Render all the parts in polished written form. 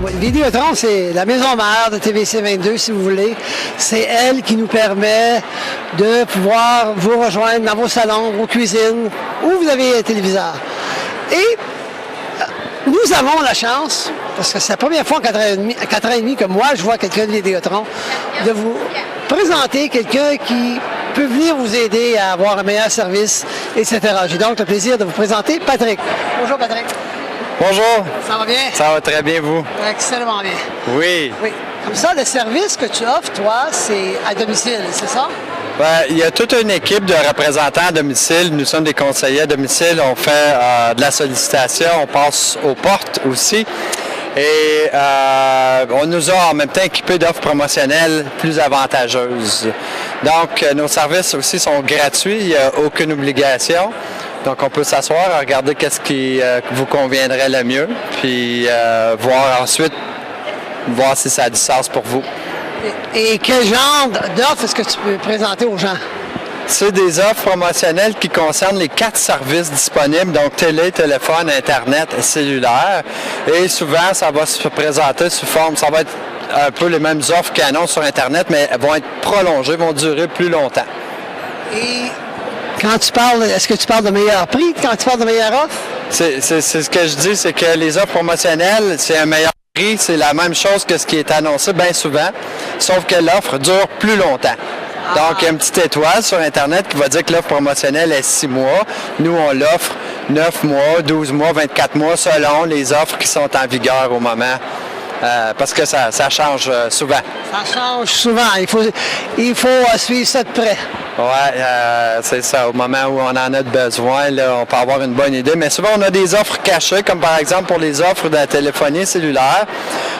Oui, Vidéotron, c'est la maison mère de TVC 22, si vous voulez. C'est elle qui nous permet de pouvoir vous rejoindre dans vos salons, vos cuisines, où vous avez un téléviseur. Et nous avons la chance, parce que c'est la première fois en 4 ans et demi que moi, je vois quelqu'un de Vidéotron, de vous présenter quelqu'un qui peut venir vous aider à avoir un meilleur service, etc. J'ai donc le plaisir de vous présenter Patrick. Bonjour Patrick. Bonjour. Ça va bien? Ça va très bien, vous? Excellemment bien. Oui. Oui. Comme ça, le service que tu offres, toi, c'est à domicile, c'est ça? Ben, il y a toute une équipe de représentants à domicile. Nous sommes des conseillers à domicile. On fait de la sollicitation. On passe aux portes aussi. Et on nous a en même temps équipés d'offres promotionnelles plus avantageuses. Donc, nos services aussi sont gratuits. Il n'y a aucune obligation. Donc, on peut s'asseoir, regarder qu'est-ce qui vous conviendrait le mieux, puis voir ensuite, voir si ça a du sens pour vous. Et quel genre d'offres est-ce que tu peux présenter aux gens? C'est des offres promotionnelles qui concernent les 4 services disponibles, donc télé, téléphone, Internet et cellulaire. Et souvent, ça va se présenter sous forme, ça va être un peu les mêmes offres qu'ils annoncent sur Internet, mais elles vont être prolongées, vont durer plus longtemps. Et quand tu parles, est-ce que tu parles de meilleur prix quand tu parles de meilleure offre? C'est ce que je dis, c'est que les offres promotionnelles, c'est un meilleur prix, c'est la même chose que ce qui est annoncé bien souvent, sauf que l'offre dure plus longtemps. Donc, il y a une petite étoile sur Internet qui va dire que l'offre promotionnelle est 6 mois. Nous, on l'offre 9 mois, 12 mois, 24 mois, selon les offres qui sont en vigueur au moment. Parce que ça change souvent. Ça change souvent. Il faut suivre ça de près. Oui, c'est ça. Au moment où on en a besoin, là, on peut avoir une bonne idée. Mais souvent, on a des offres cachées, comme par exemple pour les offres de la téléphonie cellulaire.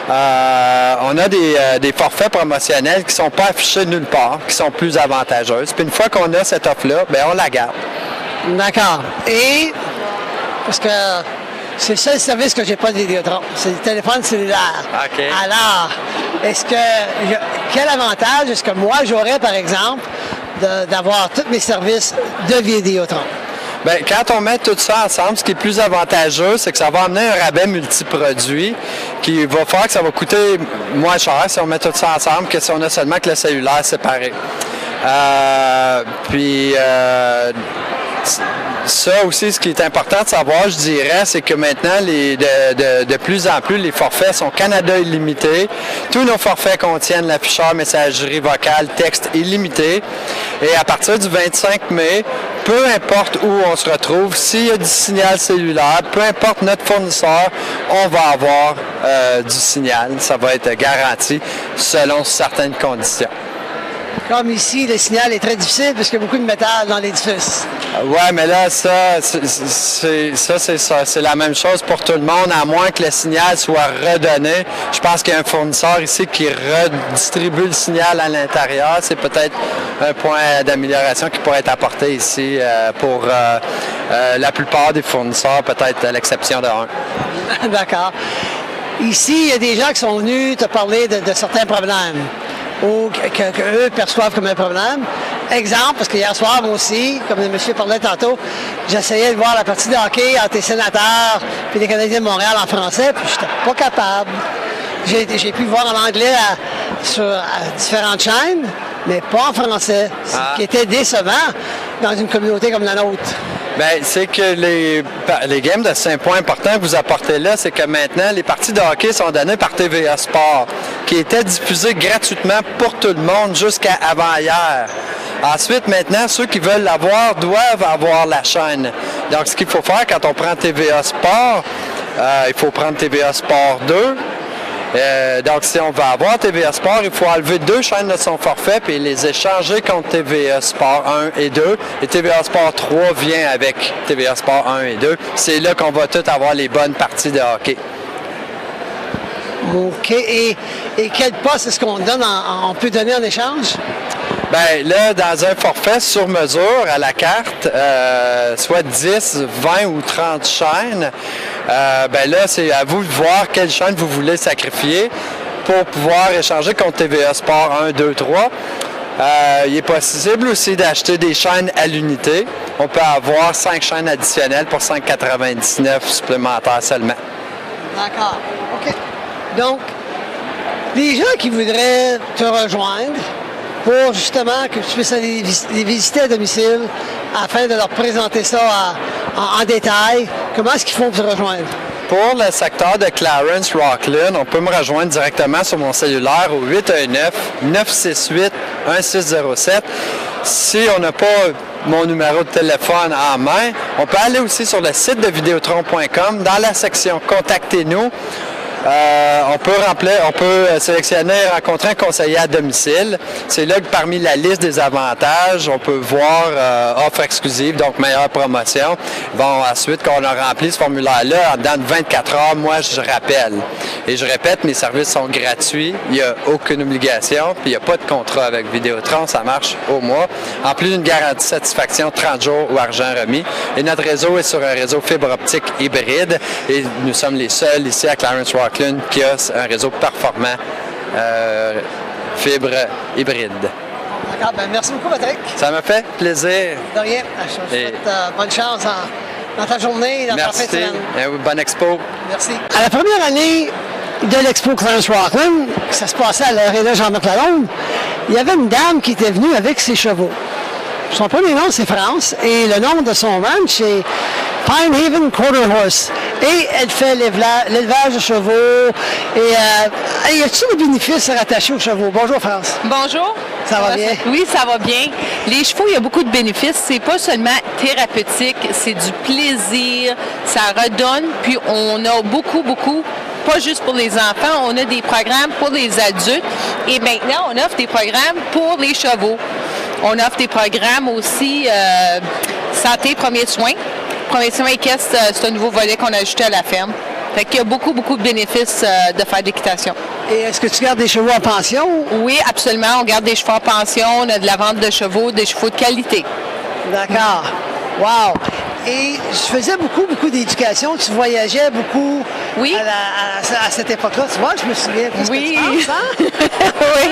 On a des forfaits promotionnels qui ne sont pas affichés nulle part, qui sont plus avantageuses. Puis une fois qu'on a cette offre-là, bien, on la garde. D'accord. Et, parce que c'est le seul service que j'ai pas de Vidéotron, c'est le téléphone cellulaire. OK. Alors, quel avantage est-ce que moi j'aurais, par exemple, d'avoir tous mes services de Vidéotron? Bien, quand on met tout ça ensemble, ce qui est plus avantageux, c'est que ça va amener un rabais multiproduit qui va faire que ça va coûter moins cher si on met tout ça ensemble que si on a seulement que le cellulaire séparé. Ça aussi, ce qui est important de savoir, je dirais, c'est que maintenant, de plus en plus, les forfaits sont Canada illimité. Tous nos forfaits contiennent l'afficheur messagerie vocale, texte illimité. Et à partir du 25 mai, peu importe où on se retrouve, s'il y a du signal cellulaire, peu importe notre fournisseur, on va avoir du signal. Ça va être garanti selon certaines conditions. Comme ici, le signal est très difficile parce qu'il y a beaucoup de métal dans l'édifice. Oui, mais là, c'est la même chose pour tout le monde, à moins que le signal soit redonné. Je pense qu'il y a un fournisseur ici qui redistribue le signal à l'intérieur. C'est peut-être un point d'amélioration qui pourrait être apporté ici pour la plupart des fournisseurs, peut-être à l'exception de un. D'accord. Ici, il y a des gens qui sont venus te parler de certains problèmes ou qu'eux perçoivent comme un problème. Exemple, parce que hier soir, moi aussi, comme le monsieur parlait tantôt, j'essayais de voir la partie de hockey entre les Sénateurs et les Canadiens de Montréal en français, puis j'étais pas capable. J'ai pu voir en anglais sur différentes chaînes, mais pas en français, ce qui était décevant dans une communauté comme la nôtre. Bien, c'est que les games de 5 points importants que vous apportez là, c'est que maintenant, les parties de hockey sont données par TVA Sport, qui étaient diffusées gratuitement pour tout le monde jusqu'à avant-hier. Ensuite, maintenant, ceux qui veulent l'avoir doivent avoir la chaîne. Donc, ce qu'il faut faire quand on prend TVA Sport, il faut prendre TVA Sport 2. Donc, si on veut avoir TVA Sport, il faut enlever 2 chaînes de son forfait puis les échanger contre TVA Sport 1 et 2. Et TVA Sport 3 vient avec TVA Sport 1 et 2. C'est là qu'on va tout avoir les bonnes parties de hockey. OK. Et quel poste est-ce qu'on donne on peut donner en échange? Bien, là, dans un forfait sur mesure à la carte, soit 10, 20 ou 30 chaînes, bien là, c'est à vous de voir quelle chaîne vous voulez sacrifier pour pouvoir échanger contre TVA Sport 1, 2, 3. Il est possible aussi d'acheter des chaînes à l'unité. On peut avoir 5 chaînes additionnelles pour 5,99 supplémentaires seulement. D'accord. OK. Donc, les gens qui voudraient te rejoindre pour justement que tu puisses aller les visiter à domicile afin de leur présenter ça en détail, comment est-ce qu'ils font pour te rejoindre? Pour le secteur de Clarence, Rockland, on peut me rejoindre directement sur mon cellulaire au 819-968-1607. Si on n'a pas mon numéro de téléphone en main, on peut aller aussi sur le site de Vidéotron.com dans la section « Contactez-nous ». On peut sélectionner rencontrer un conseiller à domicile. C'est là que parmi la liste des avantages, on peut voir offres exclusives, donc meilleure promotion. Bon, ensuite, quand on a rempli ce formulaire-là, dans 24 heures, moi, je rappelle. Et je répète, mes services sont gratuits, il n'y a aucune obligation, puis il n'y a pas de contrat avec Vidéotron, ça marche au mois. En plus d'une garantie de satisfaction 30 jours ou argent remis. Et notre réseau est sur un réseau fibre optique hybride et nous sommes les seuls ici à Clarence Rockland qui a un réseau performant fibre hybride. D'accord, ben merci beaucoup, Patrick. Ça me fait plaisir. De rien. Je te souhaite bonne chance dans ta journée et dans ta fin de semaine. Bonne expo. Merci. À la première année de l'expo Clarence Rockland, ça se passait à l'aréna Jean-Marc Lalonde, il y avait une dame qui était venue avec ses chevaux. Son premier nom, c'est France, et le nom de son ranch, c'est Pine Haven Quarter Horse. Et elle fait l'élevage de chevaux. Et y a-t-il des bénéfices rattachés aux chevaux? Bonjour, France. Bonjour. Ça va bien? Oui, ça va bien. Les chevaux, il y a beaucoup de bénéfices. C'est pas seulement thérapeutique, c'est du plaisir, ça redonne. Puis on a beaucoup, pas juste pour les enfants, on a des programmes pour les adultes. Et maintenant, on offre des programmes pour les chevaux. On offre des programmes aussi santé, premiers soins. Premiers soins équestres, c'est un nouveau volet qu'on a ajouté à la ferme. Fait qu'il y a beaucoup de bénéfices de faire de l'équitation. Et est-ce que tu gardes des chevaux en pension? Oui, absolument. On garde des chevaux en pension, on a de la vente de chevaux, des chevaux de qualité. D'accord. Wow! Et je faisais beaucoup d'éducation. Tu voyageais beaucoup oui. à cette époque-là. Tu vois, je me souviens. Oui. Que tu penses, hein? Oui.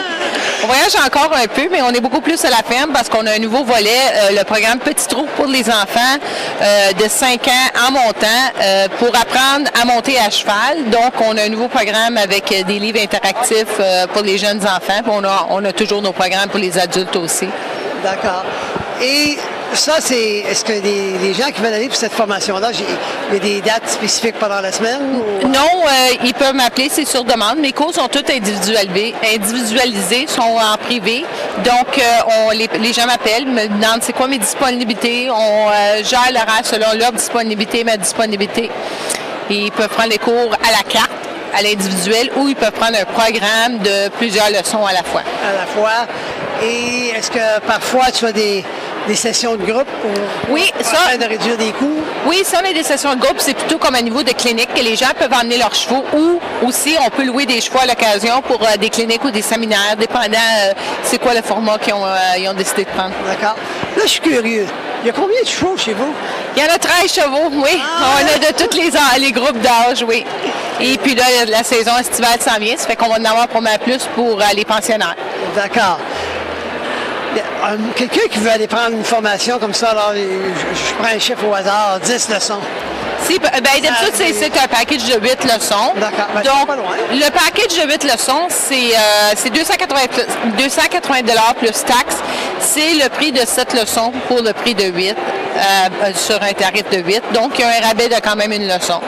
On voyage encore un peu, mais on est beaucoup plus à la ferme parce qu'on a un nouveau volet, le programme Petit Trou pour les enfants de 5 ans en montant pour apprendre à monter à cheval. Donc, on a un nouveau programme avec des livres interactifs pour les jeunes enfants. Puis on a toujours nos programmes pour les adultes aussi. D'accord. Et ça, est-ce que les gens qui veulent aller pour cette formation-là, il y a des dates spécifiques pendant la semaine? Ou... Non, ils peuvent m'appeler, c'est sur demande. Mes cours sont toutes individualisés, sont en privé. Donc, les gens m'appellent, me demandent c'est quoi mes disponibilités. On gère l'horaire selon leur disponibilité, ma disponibilité. Et ils peuvent prendre les cours à la carte, à l'individuel, ou ils peuvent prendre un programme de plusieurs leçons à la fois. À la fois. Et est-ce que parfois tu as des sessions de groupe afin de réduire des coûts? Oui, ça, on a des sessions de groupe, c'est plutôt comme un niveau de clinique que les gens peuvent emmener leurs chevaux ou aussi on peut louer des chevaux à l'occasion pour des cliniques ou des séminaires, dépendant c'est quoi le format qu'ils ont décidé de prendre. D'accord. Là, je suis curieux. Il y a combien de chevaux chez vous? Il y en a 13 chevaux, oui. On a de tous les groupes d'âge, oui. Et puis là, la saison estivale s'en vient, ça fait qu'on va en avoir pas mal plus pour les pensionnaires. D'accord. Quelqu'un qui veut aller prendre une formation comme ça, alors je prends un chiffre au hasard, 10 leçons. Si, d'habitude, c'est un package de 8 leçons. D'accord. Donc, le package de 8 leçons, c'est 280 plus taxes. C'est le prix de 7 leçons pour le prix de 8, sur un tarif de 8. Donc, il y a un rabais de quand même une leçon.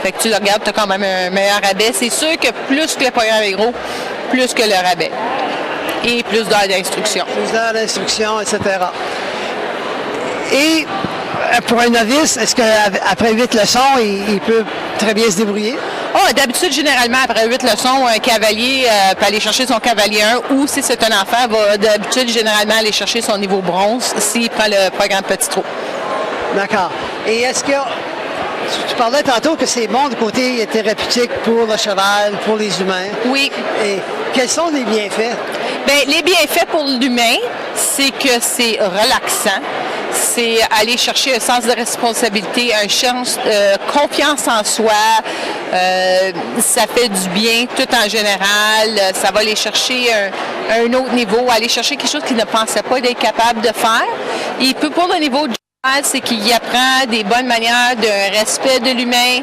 Fait que tu le regardes, tu as quand même un meilleur rabais. C'est sûr que plus que le programme est gros, plus que le rabais. Et plus d'heures d'instruction. Plus d'heures d'instruction, etc. Et pour un novice, est-ce qu'après 8 leçons, il peut très bien se débrouiller? D'habitude, généralement, après 8 leçons, un cavalier peut aller chercher son cavalier 1 ou si c'est un enfant, va d'habitude, généralement, aller chercher son niveau bronze s'il prend le programme Petit Trou. D'accord. Et est-ce que tu parlais tantôt que c'est bon du côté thérapeutique pour le cheval, pour les humains? Oui. Et quels sont les bienfaits? Les bienfaits pour l'humain, c'est que c'est relaxant. C'est aller chercher un sens de responsabilité, confiance en soi. Ça fait du bien tout en général. Ça va aller chercher un autre niveau, aller chercher quelque chose qu'il ne pensait pas d'être capable de faire. Et puis pour le niveau du cheval, c'est qu'il apprend des bonnes manières de respect de l'humain.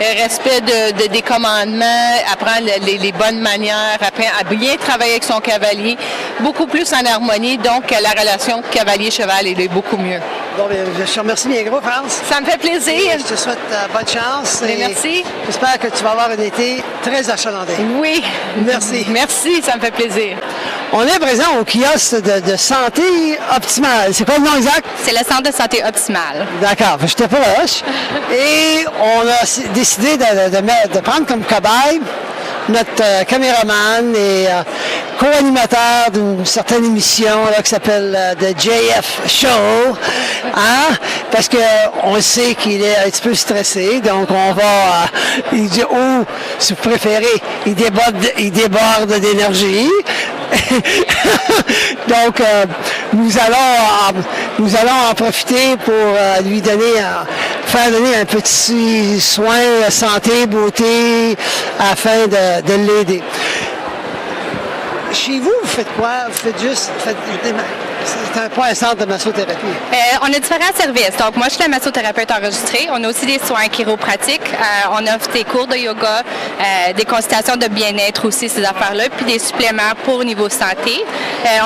respect des commandements, apprendre les bonnes manières, apprendre à bien travailler avec son cavalier, beaucoup plus en harmonie. Donc, la relation cavalier-cheval est beaucoup mieux. Bon, bien, je te remercie bien gros, France. Ça me fait plaisir. Et je te souhaite bonne chance. Merci. J'espère que tu vas avoir un été très achalandé. Oui. Merci. Merci, ça me fait plaisir. On est présent au kiosque de santé optimale. C'est quoi le nom exact? C'est le centre de santé optimal. D'accord, je te proche. Et on a décidé de prendre comme cobaye notre caméraman et co-animateur d'une certaine émission là, qui s'appelle The JF Show, hein? Parce qu'on sait qu'il est un petit peu stressé, donc on va, il dit, oh, si vous préférez, il déborde d'énergie. Donc, nous allons en profiter pour lui faire donner un petit soin santé, beauté, afin de l'aider. Chez vous, vous faites quoi? C'est un centre de massothérapie. On a différents services. Donc, moi, je suis la massothérapeute enregistrée. On a aussi des soins chiropratiques. On offre des cours de yoga, des consultations de bien-être aussi, ces affaires-là, puis des suppléments pour niveau santé.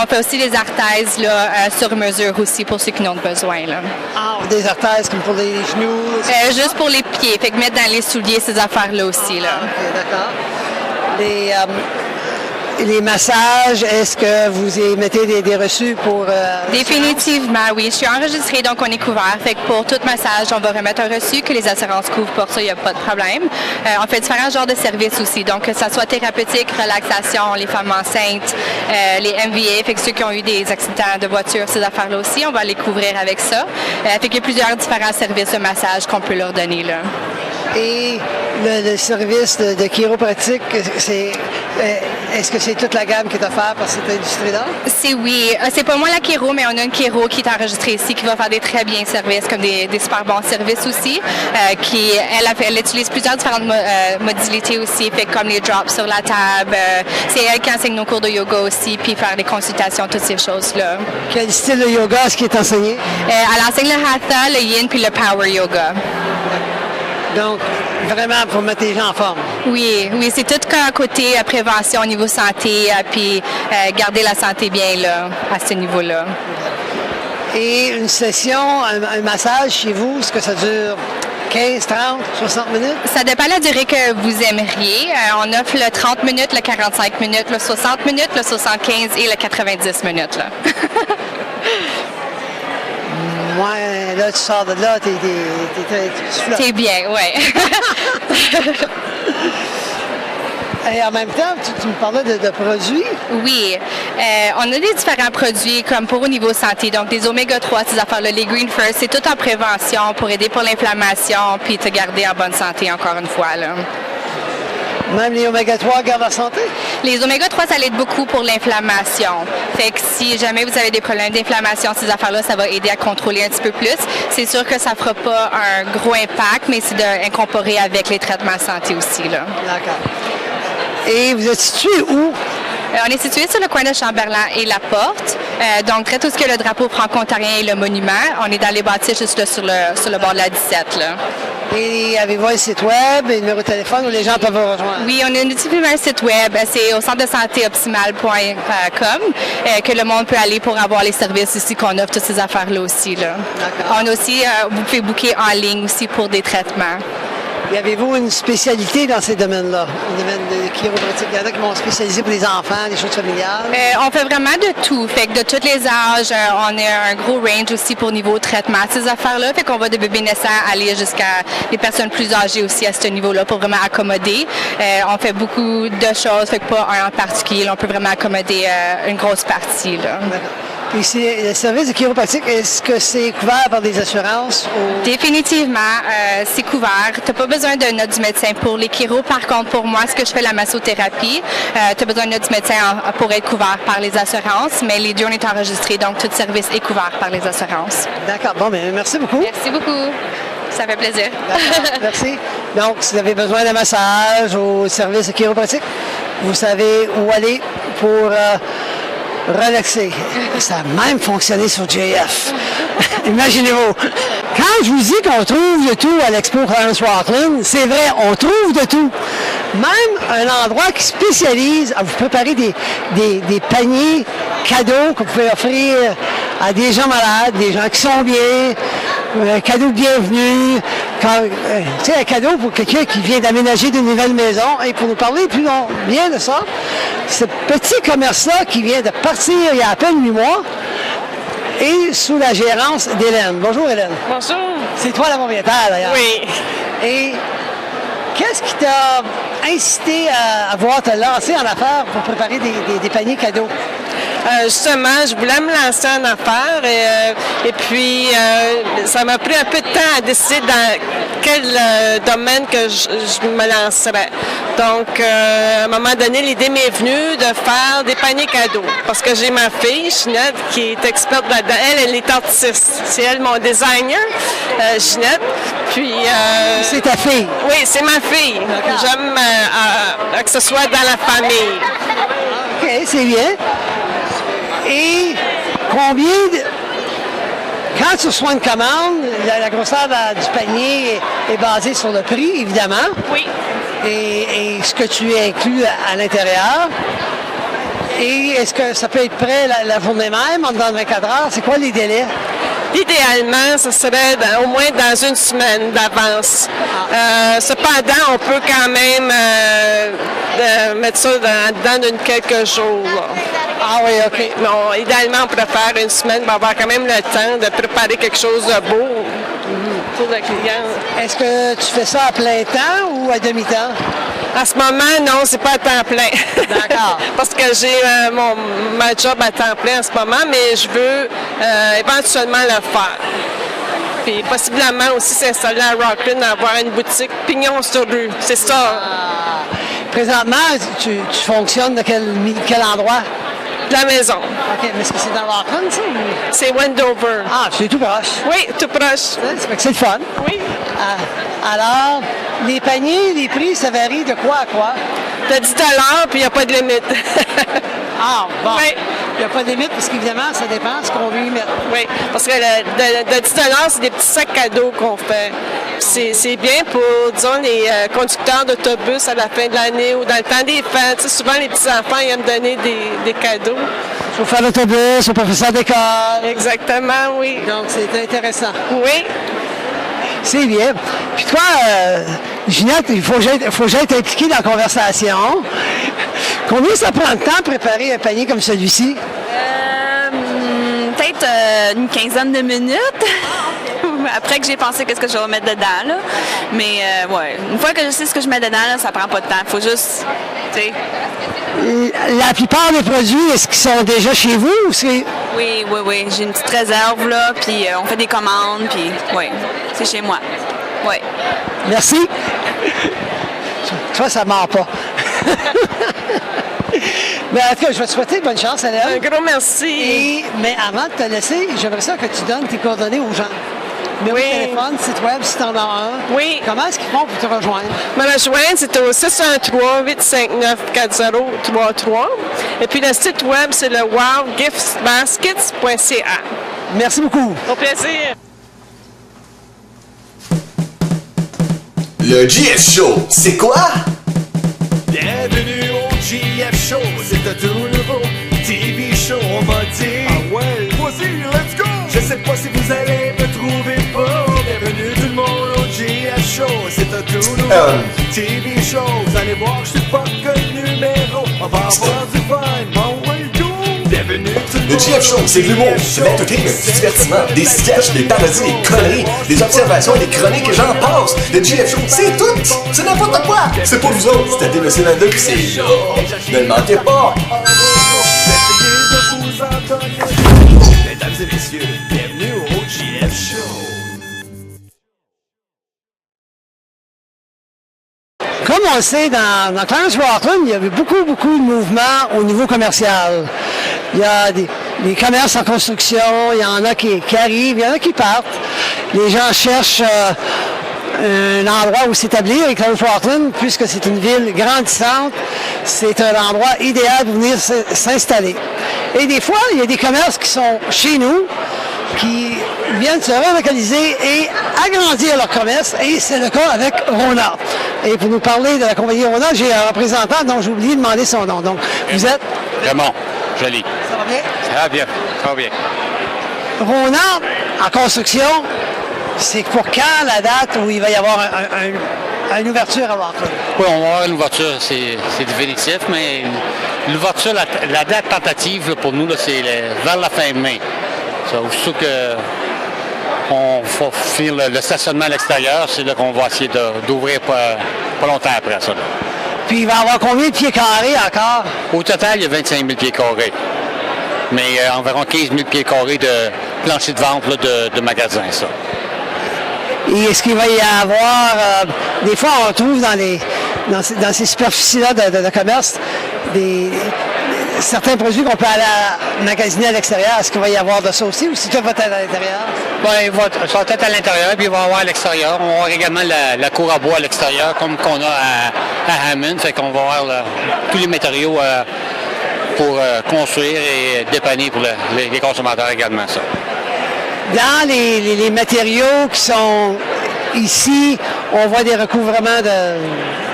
On fait aussi des arthèses là, sur mesure aussi pour ceux qui en ont besoin. Là. Ah, des arthèses comme pour les genoux? Juste pour les pieds. Fait que mettre dans les souliers ces affaires-là aussi. Là. OK, d'accord. Les massages, est-ce que vous émettez des reçus pour... Définitivement, oui. Je suis enregistrée, donc on est couvert. Fait que pour tout massage, on va remettre un reçu que les assurances couvrent. Pour ça, il n'y a pas de problème. On fait différents genres de services aussi. Donc, que ça soit thérapeutique, relaxation, les femmes enceintes, les MVA, fait que ceux qui ont eu des accidents de voiture, ces affaires-là aussi, on va les couvrir avec ça. Fait qu'il y a plusieurs différents services de massage qu'on peut leur donner, là. Et le service de chiropratique, est-ce que c'est toute la gamme qui est offerte par cette industrie-là? C'est oui. C'est pas moi la chiro, mais on a une chiro qui est enregistrée ici, qui va faire des très bien services, comme des super bons services aussi. Elle utilise plusieurs différentes modalités aussi, fait comme les drops sur la table. C'est elle qui enseigne nos cours de yoga aussi, puis faire des consultations, toutes ces choses-là. Quel style de yoga est-ce qui est enseigné? Elle enseigne le hatha, le yin, puis le power yoga. Donc, vraiment pour mettre les gens en forme. Oui, c'est tout à côté prévention au niveau santé, puis garder la santé bien là, à ce niveau-là. Et une session, un massage chez vous, est-ce que ça dure 15, 30, 60 minutes? Ça dépend de la durée que vous aimeriez. On offre le 30 minutes, le 45 minutes, le 60 minutes, le 75 et le 90 minutes. Là. Moi, là, tu sors de là, tu flottes. T'es bien, oui. Et en même temps, tu me parlais de produits? Oui. On a des différents produits comme pour au niveau santé, donc des oméga 3, ces affaires-là, les Green First, c'est tout en prévention pour aider pour l'inflammation puis te garder en bonne santé encore une fois. Là. Même les oméga 3 gardent la santé? Les oméga 3, ça aide beaucoup pour l'inflammation. Fait que si jamais vous avez des problèmes d'inflammation, ces affaires-là, ça va aider à contrôler un petit peu plus. C'est sûr que ça ne fera pas un gros impact, mais c'est d'incorporer avec les traitements santé aussi. Là. D'accord. Et vous êtes situé où? On est situé sur le coin de Chamberlain et La Porte. Donc, très tout ce que le drapeau franco-ontarien et le monument. On est dans les bâtisses juste là, sur le bord de la 17. Là. Et avez-vous un site web et un numéro de téléphone où les gens peuvent vous rejoindre? Oui, on a un site web. C'est au centre de santé optimal.com que le monde peut aller pour avoir les services ici qu'on offre, toutes ces affaires-là aussi. Là. D'accord. On a aussi, vous pouvez booker en ligne aussi pour des traitements. Et avez-vous une spécialité dans ces domaines-là? Le domaine de chiropratique, il y en a qui vont spécialiser pour les enfants, des choses familiales? On fait vraiment de tout. Fait que de tous les âges, on a un gros range aussi pour niveau traitement. Ces affaires-là, fait qu'on va de bébés naissants aller jusqu'à les personnes plus âgées aussi à ce niveau-là pour vraiment accommoder. On fait beaucoup de choses, fait que pas un en particulier. Là, on peut vraiment accommoder une grosse partie. Là. Et le service de chiropratique, est-ce que c'est couvert par des assurances? Définitivement, c'est couvert. Tu n'as pas besoin de note du médecin pour les chiros. Par contre, pour moi, ce que je fais la massothérapie, tu as besoin de note du médecin pour être couvert par les assurances, mais les deux, on est enregistrés, donc tout service est couvert par les assurances. D'accord. Bon, mais merci beaucoup. Merci beaucoup. Ça fait plaisir. Merci. Donc, si vous avez besoin d'un massage au service de chiropratique, vous savez où aller pour... relaxer. Ça a même fonctionné sur JF. Imaginez-vous. Quand je vous dis qu'on trouve de tout à l'Expo Clarence Rockland, c'est vrai, on trouve de tout. Même un endroit qui spécialise à vous préparer des paniers cadeaux que vous pouvez offrir à des gens malades, des gens qui sont bien, un cadeau de bienvenue, tu sais, un cadeau pour quelqu'un qui vient d'aménager de nouvelles maisons. Et pour nous parler plus bien de ça, ce petit commerce-là qui vient de partir il y a à peine 8 mois, et sous la gérance d'Hélène. Bonjour Hélène. Bonjour. C'est toi la propriétaire d'ailleurs. Oui. Et qu'est-ce qui t'a incité à vouloir te lancer en affaires pour préparer des paniers cadeaux? Justement, je voulais me lancer en affaires et puis ça m'a pris un peu de temps à décider dans quel domaine que je me lancerais. Donc, à un moment donné, l'idée m'est venue de faire des paniers cadeaux parce que j'ai ma fille, Ginette, qui est experte là-dedans. Elle est artiste. C'est elle mon designer, Ginette. Puis, c'est ta fille? Oui, c'est ma fille. J'aime que ce soit dans la famille. OK, c'est bien. Et combien de... Quand tu reçois une commande, la grosseur du panier est basée sur le prix, évidemment. Oui. Et ce que tu inclus à l'intérieur. Et est-ce que ça peut être prêt la journée même, en dedans de 24 heures? C'est quoi les délais? Idéalement, ce serait au moins dans une semaine d'avance. Cependant, on peut quand même mettre ça dedans de quelques jours. Ah oui, OK. Bon, idéalement, on préfère une semaine pour avoir quand même le temps de préparer quelque chose de beau pour le client. Est-ce que tu fais ça à plein temps ou à demi-temps? À ce moment, non, c'est pas à temps plein. D'accord. Parce que j'ai ma job à temps plein en ce moment, mais je veux éventuellement le faire. Puis possiblement aussi s'installer à Rockland, avoir une boutique pignon sur rue. C'est ça. Présentement, tu fonctionnes de quel endroit? De la maison. OK, mais est-ce que c'est dans Rockland, ça? C'est Wendover. Ah, c'est tout proche. Oui, tout proche. Ça fait que c'est le fun. Oui. Alors, les paniers, les prix, ça varie de quoi à quoi? De 10 $, puis il n'y a pas de limite. Ah, bon. Oui. Il n'y a pas de limite parce qu'évidemment, ça dépend de ce qu'on veut y mettre. Oui, parce que de 10 $, c'est des petits sacs cadeaux qu'on fait. C'est bien pour, disons, les conducteurs d'autobus à la fin de l'année ou dans le temps des fêtes. Tu sais, souvent, les petits-enfants, ils aiment donner des cadeaux. Chauffeur d'autobus, au professeur d'école. Exactement, oui. Donc, c'est intéressant. Oui. C'est bien. Puis toi, Ginette, il faut que j'aille t'impliquer dans la conversation. Combien ça prend de temps de préparer un panier comme celui-ci? Peut-être une quinzaine de minutes. Après que j'ai pensé qu'est-ce que je vais mettre dedans, là. Mais ouais, une fois que je sais ce que je mets dedans, là, ça prend pas de temps. Il faut juste, tu sais. La plupart des produits, est-ce qu'ils sont déjà chez vous ou c'est... Oui. J'ai une petite réserve, là, puis on fait des commandes, puis oui, c'est chez moi. Oui. Merci. Toi, ça ne ment pas. Mais en tout cas, je vais te souhaiter bonne chance, Hélène. Un gros merci. Mais avant de te laisser, j'aimerais ça que tu donnes tes coordonnées aux gens. Numéro de téléphone, site web, si tu en as un. Oui. Comment est-ce qu'ils font pour te rejoindre? Me rejoindre, c'est au 613-859-4033. Et puis le site web, c'est le wowgiftbaskets.ca. Merci beaucoup. Au plaisir. Le GF Show, c'est quoi? Bienvenue au GF Show, c'est un tout nouveau TV show, on va dire. Ah ouais, vas-y, let's go! Je sais pas si vous allez me trouver pas. Bienvenue tout le monde au GF Show, c'est un tout nouveau TV show. Vous allez voir que je suis pas que numéro. On va avoir du fun, oh ouais, go! Bienvenue tout le monde. Le GF Show, c'est de l'humour, c'est de l'entertainment, du divertissement, des sketchs, des parodies, des conneries, des observations, des chroniques et j'en passe. Le GF Show, c'est tout! C'est n'importe quoi! C'est pour vous autres, c'est à TVC22 puis c'est là. Ne le manquez pas! Mesdames et messieurs, bienvenue au GF Show. Comme on le sait, dans Clarence Rockland, il y avait beaucoup de mouvements au niveau commercial. Il y a des commerces en construction, il y en a qui arrivent, il y en a qui partent. Les gens cherchent un endroit où s'établir. Et Clarence Rockland, puisque c'est une ville grandissante, c'est un endroit idéal pour venir s'installer. Et des fois, il y a des commerces qui sont chez nous, qui viennent se relocaliser et agrandir leur commerce. Et c'est le cas avec Rona. Et pour nous parler de la compagnie Rona, j'ai un représentant dont j'ai oublié de demander son nom. Donc, vous êtes? Raymond, joli. Ça va bien? Ça va bien, ça va bien. Rona, en construction, c'est pour quand la date où il va y avoir une ouverture à Rockland? Oui, on va avoir une ouverture, c'est définitif, mais l'ouverture, la date tentative là, pour nous, là, c'est vers la fin mai. Ça, surtout que on va finir le stationnement à l'extérieur, c'est là qu'on va essayer d'ouvrir pas longtemps après ça. Là. Puis il va y avoir combien de pieds carrés encore? Au total, il y a 25 000 pieds carrés. Mais environ 15 000 pieds carrés de plancher de vente là, de magasins, ça. Et est-ce qu'il va y avoir, des fois on trouve dans ces superficies-là de commerce certains produits qu'on peut aller magasiner à l'extérieur. Est-ce qu'il va y avoir de ça aussi ou si tout va être à l'intérieur? Oui, ça va être à l'intérieur, puis il va y avoir à l'extérieur. On va avoir également la cour à bois à l'extérieur, comme qu'on a à Hammond. Fait qu'on va avoir tous les matériaux pour construire et dépanner pour les consommateurs également, ça. Dans les matériaux qui sont ici, on voit des recouvrements de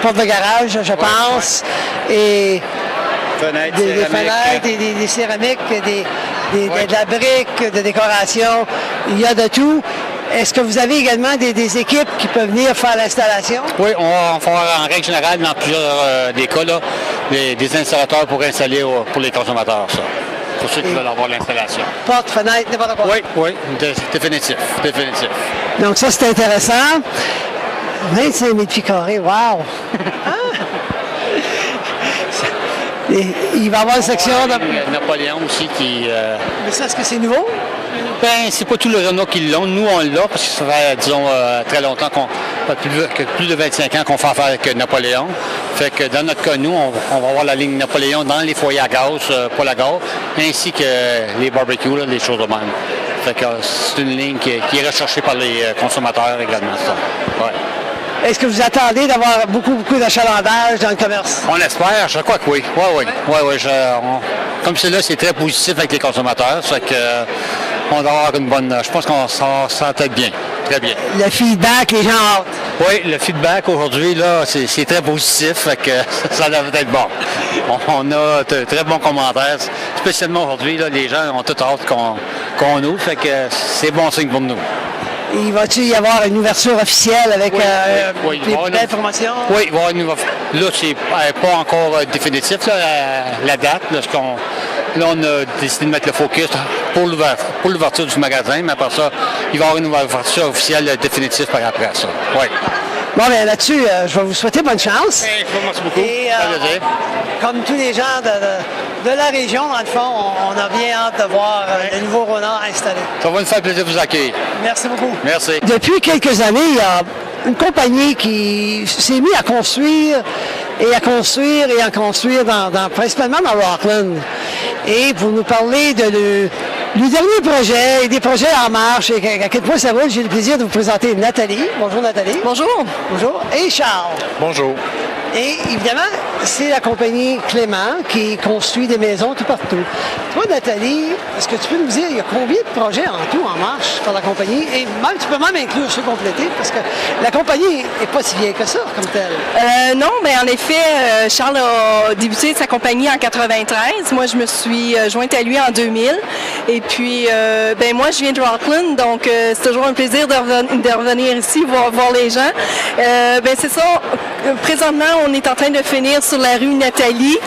portes de garage, je pense, et des fenêtres, des céramiques, de la brique, de décoration. Il y a de tout. Est-ce que vous avez également des équipes qui peuvent venir faire l'installation? Oui, on va faire en règle générale, dans plusieurs des cas, là, des installateurs pour installer pour les consommateurs, ça. Pour ceux qui veulent avoir l'installation. Porte, fenêtre, n'importe quoi. Oui, définitif. Donc ça, c'est intéressant. 25 000 pieds carrés, wow! Il va y avoir une section de... Napoléon aussi qui... Mais ça, est-ce que c'est nouveau? Ben, c'est pas tous les Renault qui l'ont. Nous, on l'a parce que ça fait, disons, très longtemps plus de 25 ans qu'on fait affaire avec Napoléon. Fait que dans notre cas, nous, on va avoir la ligne Napoléon dans les foyers à gaz, pour la gare, ainsi que les barbecues, là, les choses de même. Fait que c'est une ligne qui est recherchée par les consommateurs également, ça. Ouais. Est-ce que vous attendez d'avoir beaucoup d'achalandage dans le commerce? On l'espère, je crois que oui. Oui. Comme c'est là, c'est très positif avec les consommateurs. Fait que on doit avoir une bonne... Je pense qu'on s'en tête bien. Très bien. Le feedback, les gens ont hâte. Oui, le feedback aujourd'hui, là, c'est très positif. Fait que ça devrait être bon. On a de très bons commentaires. Spécialement aujourd'hui, là, les gens ont tout hâte qu'on ouvre. Fait que c'est bon signe pour nous. Il va-t-il y avoir une ouverture officielle avec des informations? Oui, il va y avoir une ouverture. Là, c'est pas encore définitif, là, la date. Là, on a décidé de mettre le focus pour l'ouverture du magasin, mais après ça, il va y avoir une ouverture officielle définitive par après ça. Oui. Bon, bien là-dessus, je vais vous souhaiter bonne chance. Merci beaucoup. Et, comme tous les gens de la région, dans le fond, on a bien hâte de voir le nouveau Rona installé. Ça va nous faire plaisir de vous accueillir. Merci beaucoup. Merci. Depuis quelques années, il y a une compagnie qui s'est mise à construire principalement dans Rockland. Et pour nous parler du dernier projet et des projets en marche et à quel point ça roule, j'ai le plaisir de vous présenter Nathalie. Bonjour Nathalie. Bonjour. Bonjour. Et Charles. Bonjour. Et évidemment, c'est la compagnie Clément qui construit des maisons tout partout. Toi, Nathalie, est-ce que tu peux nous dire, il y a combien de projets en tout en marche par la compagnie? Et même, tu peux même inclure ceux complétés, parce que la compagnie n'est pas si vieille que ça, comme telle. Non, mais en effet, Charles a débuté sa compagnie en 93. Moi, je me suis jointe à lui en 2000. Et puis, moi, je viens de Rockland, donc c'est toujours un plaisir de revenir ici, voir les gens. C'est ça. Présentement, on est en train de finir sur la rue Nathalie,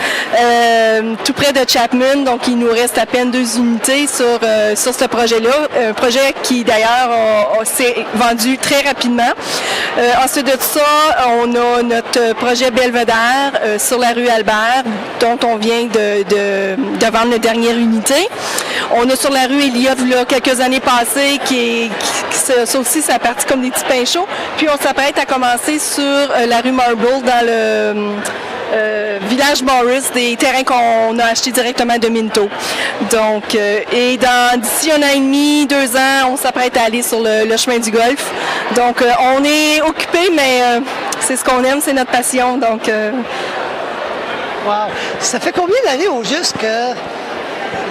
tout près de Chapman. Donc, il nous reste à peine 2 unités sur ce projet-là. Un projet qui, d'ailleurs, s'est vendu très rapidement. Ensuite de ça, on a notre projet Belvedere sur la rue Albert, dont on vient de vendre la dernière unité. On a sur la rue Elliott, là, quelques années passées, ça aussi, ça a parti comme des petits pains chauds. Puis, on s'apprête à commencer sur la rue Marble, dans le village Morris, des terrains qu'on a achetés directement de Minto. Donc, et d'ici 1 an et demi, 2 ans, on s'apprête à aller sur le chemin du golf. Donc, on est occupé, mais c'est ce qu'on aime, c'est notre passion. Donc, wow! Ça fait combien d'années au juste que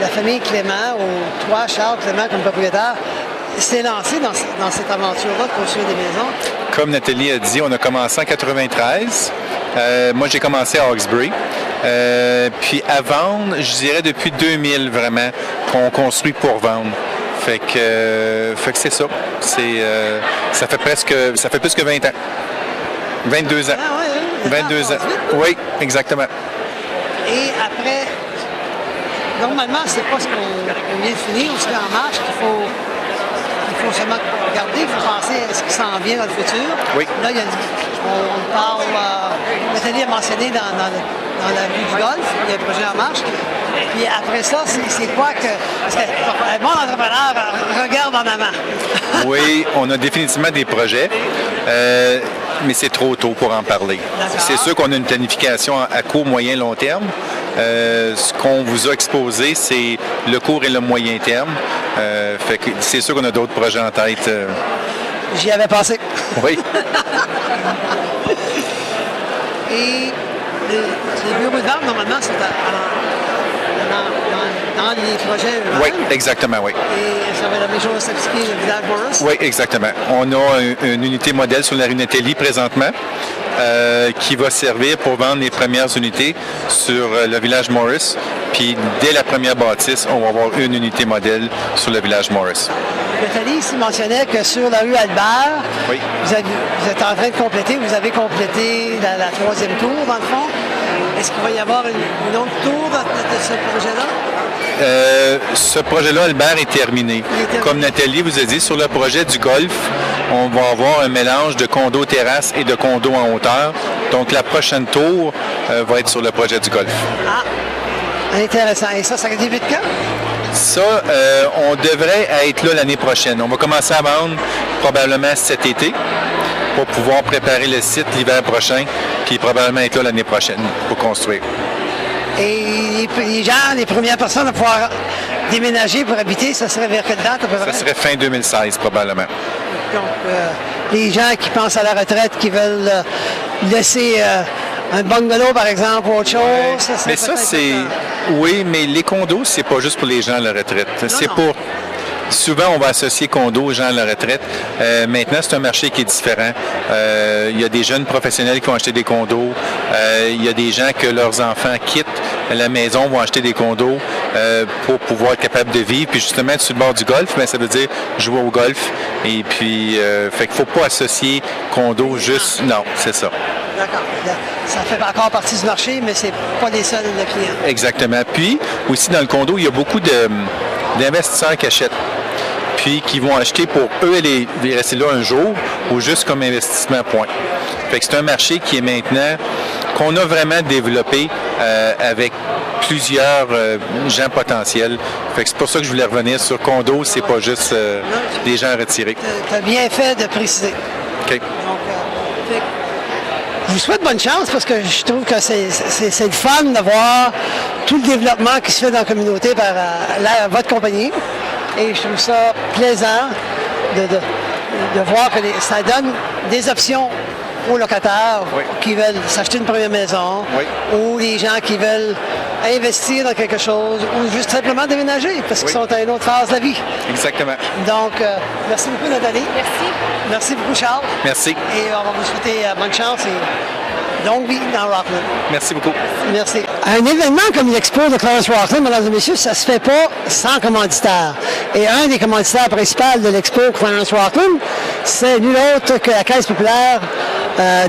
la famille Clément, ou toi, Charles Clément, comme propriétaire, s'est lancé dans cette aventure-là de construire des maisons? Comme Nathalie a dit, on a commencé en 93. Moi, j'ai commencé à Hawkesbury. Puis à vendre, je dirais depuis 2000 vraiment, qu'on construit pour vendre. Fait que c'est ça. Ça fait plus que 20 ans. 22 ans. Ah ouais, 22 ans. Oui, exactement. Et après, normalement, c'est pas ce qu'on vient de finir ou ce qui est en marche qu'il faut seulement regarder, il faut penser à ce qui s'en vient dans le futur. Oui. Là, on parle, Nathalie a mentionné dans la vue du golf, il y a un projet en marche. Puis après ça, c'est quoi que... Parce que un bon entrepreneur regarde en avant. Oui, on a définitivement des projets, mais c'est trop tôt pour en parler. C'est sûr qu'on a une planification à court, moyen, long terme. Ce qu'on vous a exposé, c'est le court et le moyen terme. Fait que c'est sûr qu'on a d'autres projets en tête. J'y avais pensé. Oui. Et les bureaux de vente, normalement, sont dans les projets eux-mêmes. Oui, exactement, oui. Et ça va être la même chose s'appliquer le village Morris? Oui, exactement. On a une unité modèle sur la rue Nathalie présentement qui va servir pour vendre les premières unités sur le village Morris. Puis dès la première bâtisse, on va avoir une unité modèle sur le village Morris. Nathalie ici mentionnait que sur la rue Albert, oui. vous êtes en train de compléter, vous avez complété la troisième tour, dans le fond. Est-ce qu'il va y avoir une autre tour de ce projet-là? Ce projet-là, Albert, est terminé. Comme Nathalie vous a dit, sur le projet du golf, on va avoir un mélange de condos terrasses et de condos en hauteur. Donc, la prochaine tour va être sur le projet du golf. Ah, intéressant. Et ça débute quand? Ça, on devrait être là l'année prochaine. On va commencer à vendre probablement cet été pour pouvoir préparer le site l'hiver prochain, puis probablement être là l'année prochaine pour construire. Et les gens, les premières personnes à pouvoir déménager pour habiter, ça serait vers quelle date à peu près? Ça serait fin 2016 probablement. Donc, les gens qui pensent à la retraite, qui veulent laisser un bungalow, par exemple, ou autre chose, ça serait... Mais ça, c'est... Oui, mais les condos, c'est pas juste pour les gens à la retraite. C'est pour... Souvent, on va associer condos aux gens à la retraite. Maintenant, c'est un marché qui est différent. Il y a des jeunes professionnels qui vont acheter des condos. Il y a des gens que leurs enfants quittent la maison, vont acheter des condos pour pouvoir être capable de vivre. Puis justement, sur le bord du golf, mais ça veut dire jouer au golf. Et puis, fait qu'il ne faut pas associer condo juste... Non, c'est ça. D'accord. Ça fait encore partie du marché, mais c'est pas les seuls clients. Exactement. Puis, aussi dans le condo, il y a beaucoup d'investisseurs qui achètent, puis qui vont acheter pour eux aller rester là un jour ou juste comme investissement point. Fait que c'est un marché qui est maintenant, qu'on a vraiment développé avec plusieurs gens potentiels. Fait que c'est pour ça que je voulais revenir sur condo, c'est pas juste des gens retirés. Tu as bien fait de préciser. OK. Donc, je vous souhaite bonne chance parce que je trouve que c'est le fun de voir tout le développement qui se fait dans la communauté par votre compagnie. Et je trouve ça plaisant de voir que ça donne des options aux locataires qui veulent s'acheter une première maison ou les gens qui veulent investir dans quelque chose ou juste simplement déménager parce qu'ils sont à une autre phase de la vie. Exactement. Donc, merci beaucoup, Nathalie. Merci. Merci beaucoup, Charles. Merci. Et on va vous souhaiter bonne chance et longue vie dans Rockland. Merci beaucoup. Merci. Un événement comme l'expo de Clarence Rockland, mesdames et messieurs, ça se fait pas sans commanditaire. Et un des commanditaires principaux de l'expo Clarence Rockland, c'est nul autre que la Caisse populaire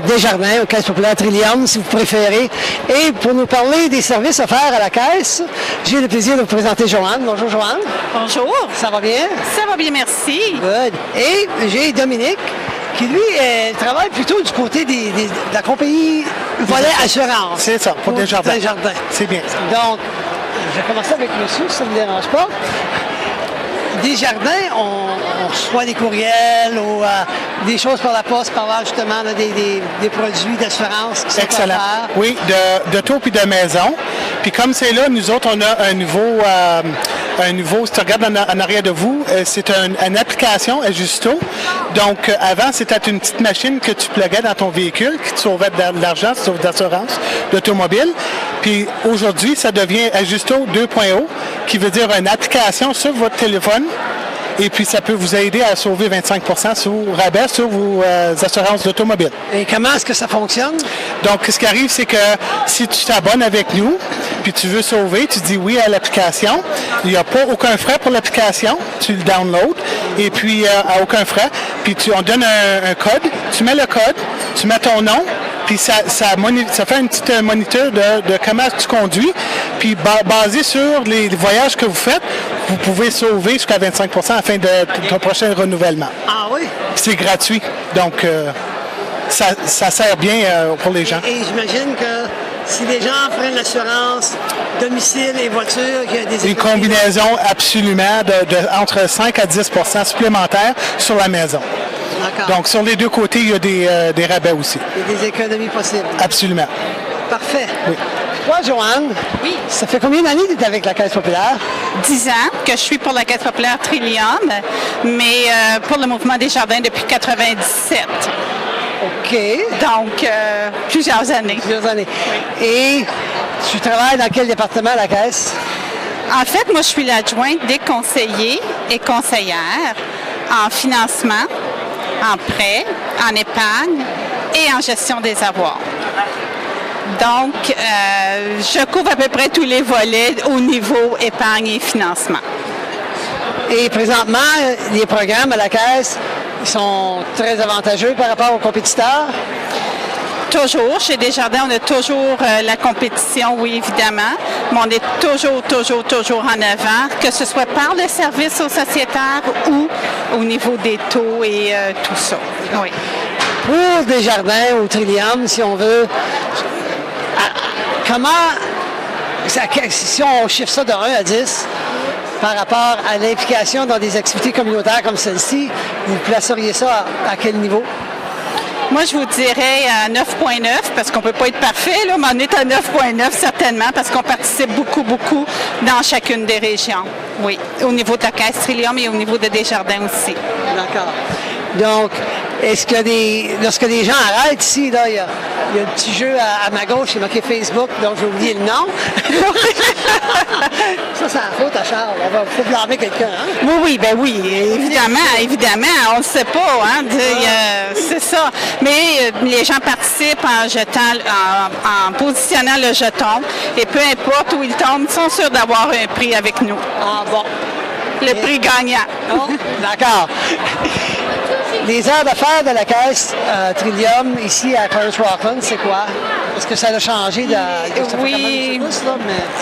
Desjardins, ou Caisse populaire Trillium, si vous préférez. Et pour nous parler des services offerts à la Caisse, j'ai le plaisir de vous présenter Joanne. Bonjour, Joanne. Bonjour. Ça va bien? Ça va bien, merci. Good. Et j'ai Dominique, qui lui travaille plutôt du côté de la compagnie Volet Assurance. C'est ça, pour Desjardins. C'est bien. Donc, je vais commencer avec monsieur, si ça ne vous dérange pas. Desjardins, on reçoit des courriels ou des choses par la poste, par là, justement, là, des produits d'assurance qui sont excellent. offerts. Oui, de taux puis de maison. Puis comme c'est là, nous autres, on a un nouveau, si tu regardes en arrière de vous, c'est une application Ajusto. Donc, avant, c'était une petite machine que tu pluguais dans ton véhicule, qui te sauvait de l'argent, d'assurance d'automobile. Puis aujourd'hui, ça devient Ajusto 2.0. qui veut dire une application sur votre téléphone. Et puis, ça peut vous aider à sauver 25% sur rabais sur vos assurances d'automobile. Et comment est-ce que ça fonctionne? Donc, ce qui arrive, c'est que si tu t'abonnes avec nous, puis tu veux sauver, tu dis oui à l'application. Il n'y a pas aucun frais pour l'application. Tu le downloads et puis à aucun frais. Puis on donne un code. Tu mets le code, tu mets ton nom, puis ça fait une petite moniteur de comment tu conduis. Puis basé sur les voyages que vous faites, vous pouvez sauver jusqu'à 25% à la fin de ton prochain renouvellement. Ah oui? Puis c'est gratuit. Donc, ça sert bien pour les gens. Et j'imagine que si les gens prennent l'assurance domicile et voiture, il y a des... Une combinaison absolument entre 5 à 10% supplémentaires sur la maison. D'accord. Donc, sur les deux côtés, il y a des rabais aussi. Il y a des économies possibles. Absolument. Parfait. Oui. Toi, Joanne, oui. Ça fait combien d'années que tu es avec la Caisse populaire? 10 ans que je suis pour la Caisse populaire Trillium, mais pour le Mouvement des Jardins depuis 97. OK. Donc, plusieurs années. Plusieurs années. Et tu travailles dans quel département à la Caisse? En fait, moi, je suis l'adjointe des conseillers et conseillères en financement, en prêt, en épargne et en gestion des avoirs. Donc, je couvre à peu près tous les volets au niveau épargne et financement. Et présentement, les programmes à la Caisse, ils sont très avantageux par rapport aux compétiteurs? Toujours. Chez Desjardins, on a toujours la compétition, oui, évidemment, mais on est toujours en avant, que ce soit par le service aux sociétaires ou au niveau des taux et tout ça. Oui. Pour Desjardins ou Trillium, si on veut, comment, si on chiffre ça de 1 à 10, par rapport à l'implication dans des activités communautaires comme celle-ci, vous placeriez ça à quel niveau? Moi, je vous dirais à 9,9 parce qu'on ne peut pas être parfait, là, mais on est à 9,9 certainement parce qu'on participe beaucoup dans chacune des régions. Oui, au niveau de la Caisse Trillium et au niveau de Desjardins aussi. D'accord. Donc, est-ce que lorsque les gens arrêtent ici, là, il y a un petit jeu à ma gauche, il est marqué Facebook, donc j'ai oublié le nom. Ça, c'est la faute à Charles. Il faut blâmer quelqu'un. Hein? Oui, évidemment, on ne sait pas. Hein, c'est ça. Mais les gens participent en jetant, en positionnant le jeton. Et peu importe où ils tombent, ils sont sûrs d'avoir un prix avec nous. Ah bon. Le prix gagnant. Oh, d'accord. Les heures d'affaires de la Caisse Trillium ici à Clarence Rockland, c'est quoi? Est-ce que ça a changé? Oui.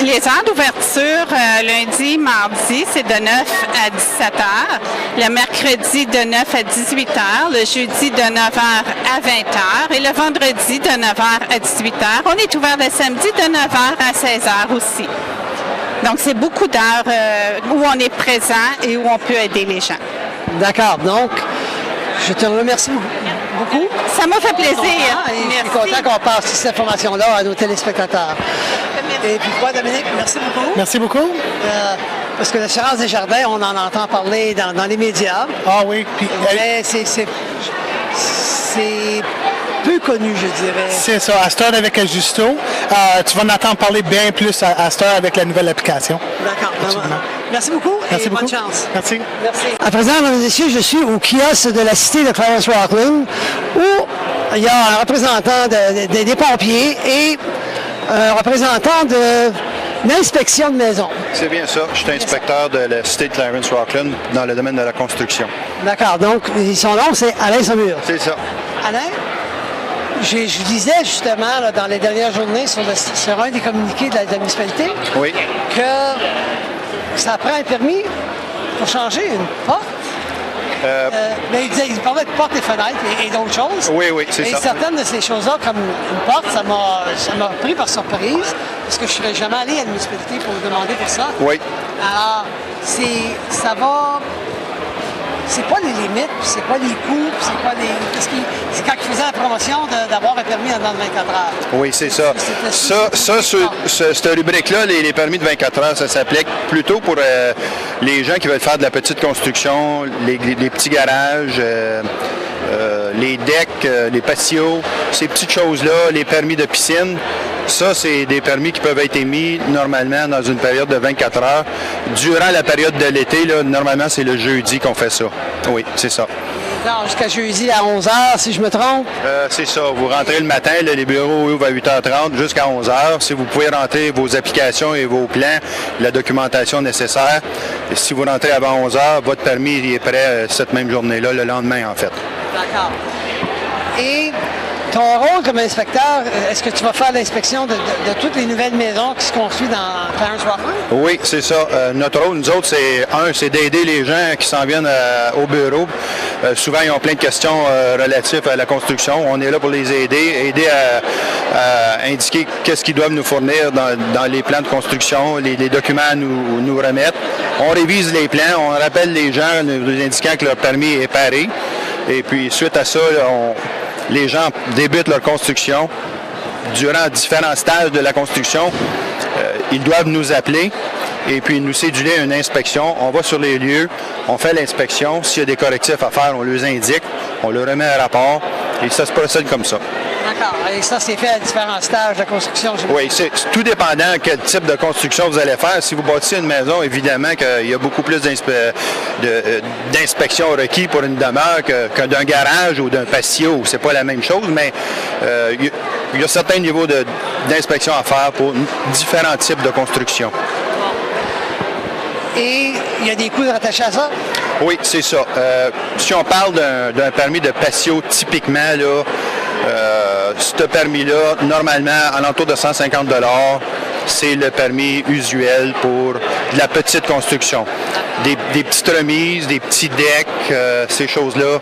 Les heures d'ouverture, lundi, mardi, c'est de 9 à 17 heures. Le mercredi, de 9 à 18 heures. Le jeudi, de 9 heures à 20 heures. Et le vendredi, de 9 heures à 18 heures. On est ouvert le samedi, de 9 heures à 16 heures aussi. Donc, c'est beaucoup d'heures où on est présent et où on peut aider les gens. D'accord. Donc, je te remercie beaucoup. Ça m'a fait plaisir. Je suis content qu'on passe cette information-là à nos téléspectateurs. Et puis toi, Dominique, merci beaucoup. Merci beaucoup. Parce que l'assurance des jardins, on en entend parler dans les médias. Ah oui. Puis, mais c'est peu connu, je dirais. C'est ça. À cette heure avec Ajusto, tu vas en entendre parler bien plus à cette heure avec la nouvelle application. D'accord. Merci beaucoup et bonne chance. Merci. À présent, mesdames et messieurs, je suis au kiosque de la cité de Clarence Rockland où il y a un représentant des pompiers et un représentant de l'inspection de maison. C'est bien ça. Je suis inspecteur de la cité de Clarence Rockland dans le domaine de la construction. D'accord. Donc, son nom, c'est Alain Saumur. C'est ça. Alain? Je lisais justement là, dans les dernières journées sur un des communiqués de la municipalité que ça prend un permis pour changer une porte. Mais il parlait de portes et fenêtres et d'autres choses. Oui, c'est ça. Et certaines de ces choses-là, comme une porte, ça m'a pris par surprise parce que je ne serais jamais allé à la municipalité pour demander pour ça. Oui. Alors, ça va... C'est quoi les limites, c'est quoi les coûts, c'est quoi les... C'est quand ils faisaient la promotion d'avoir un permis en dans 24 heures. Oui, c'est ça. Cette rubrique-là, les permis de 24 heures, ça s'applique plutôt pour les gens qui veulent faire de la petite construction, les petits garages, les decks, les patios, ces petites choses-là, les permis de piscine. Ça, c'est des permis qui peuvent être émis normalement dans une période de 24 heures. Durant la période de l'été, là, normalement, c'est le jeudi qu'on fait ça. Oui, c'est ça. Non, jusqu'à jeudi à 11h, si je me trompe. C'est ça. Vous rentrez le matin, là, les bureaux ouvrent à 8h30 jusqu'à 11h. Si vous pouvez rentrer vos applications et vos plans, la documentation nécessaire. Et si vous rentrez avant 11h, votre permis est prêt cette même journée-là, le lendemain, en fait. D'accord. Et ton rôle comme inspecteur, est-ce que tu vas faire l'inspection de toutes les nouvelles maisons qui se construisent dans Clarence Rockland? Oui, c'est ça. Notre rôle, nous autres, c'est d'aider les gens qui s'en viennent au bureau. Souvent, ils ont plein de questions relatives à la construction. On est là pour les aider à indiquer qu'est-ce qu'ils doivent nous fournir dans les plans de construction, les documents à nous remettre. On révise les plans, on rappelle les gens, nous indiquant que leur permis est paré. Et puis, suite à ça, les gens débutent leur construction. Durant différents stades de la construction, ils doivent nous appeler et puis nous céduler une inspection. On va sur les lieux, on fait l'inspection. S'il y a des correctifs à faire, on les indique, on leur remet un rapport et ça se procède comme ça. D'accord. Et ça, c'est fait à différents stages de construction. Oui, c'est tout dépendant quel type de construction vous allez faire. Si vous bâtissez une maison, évidemment qu'il y a beaucoup plus d'inspections requises pour une demeure que d'un garage ou d'un patio. C'est pas la même chose, mais il y a certains niveaux d'inspection à faire pour différents types de construction. Et il y a des coûts rattachés à ça? Oui, c'est ça. Si on parle d'un permis de patio, typiquement, là, ce permis-là, normalement, à l'entour de 150 $, c'est le permis usuel pour de la petite construction. Des petites remises, des petits decks, ces choses-là.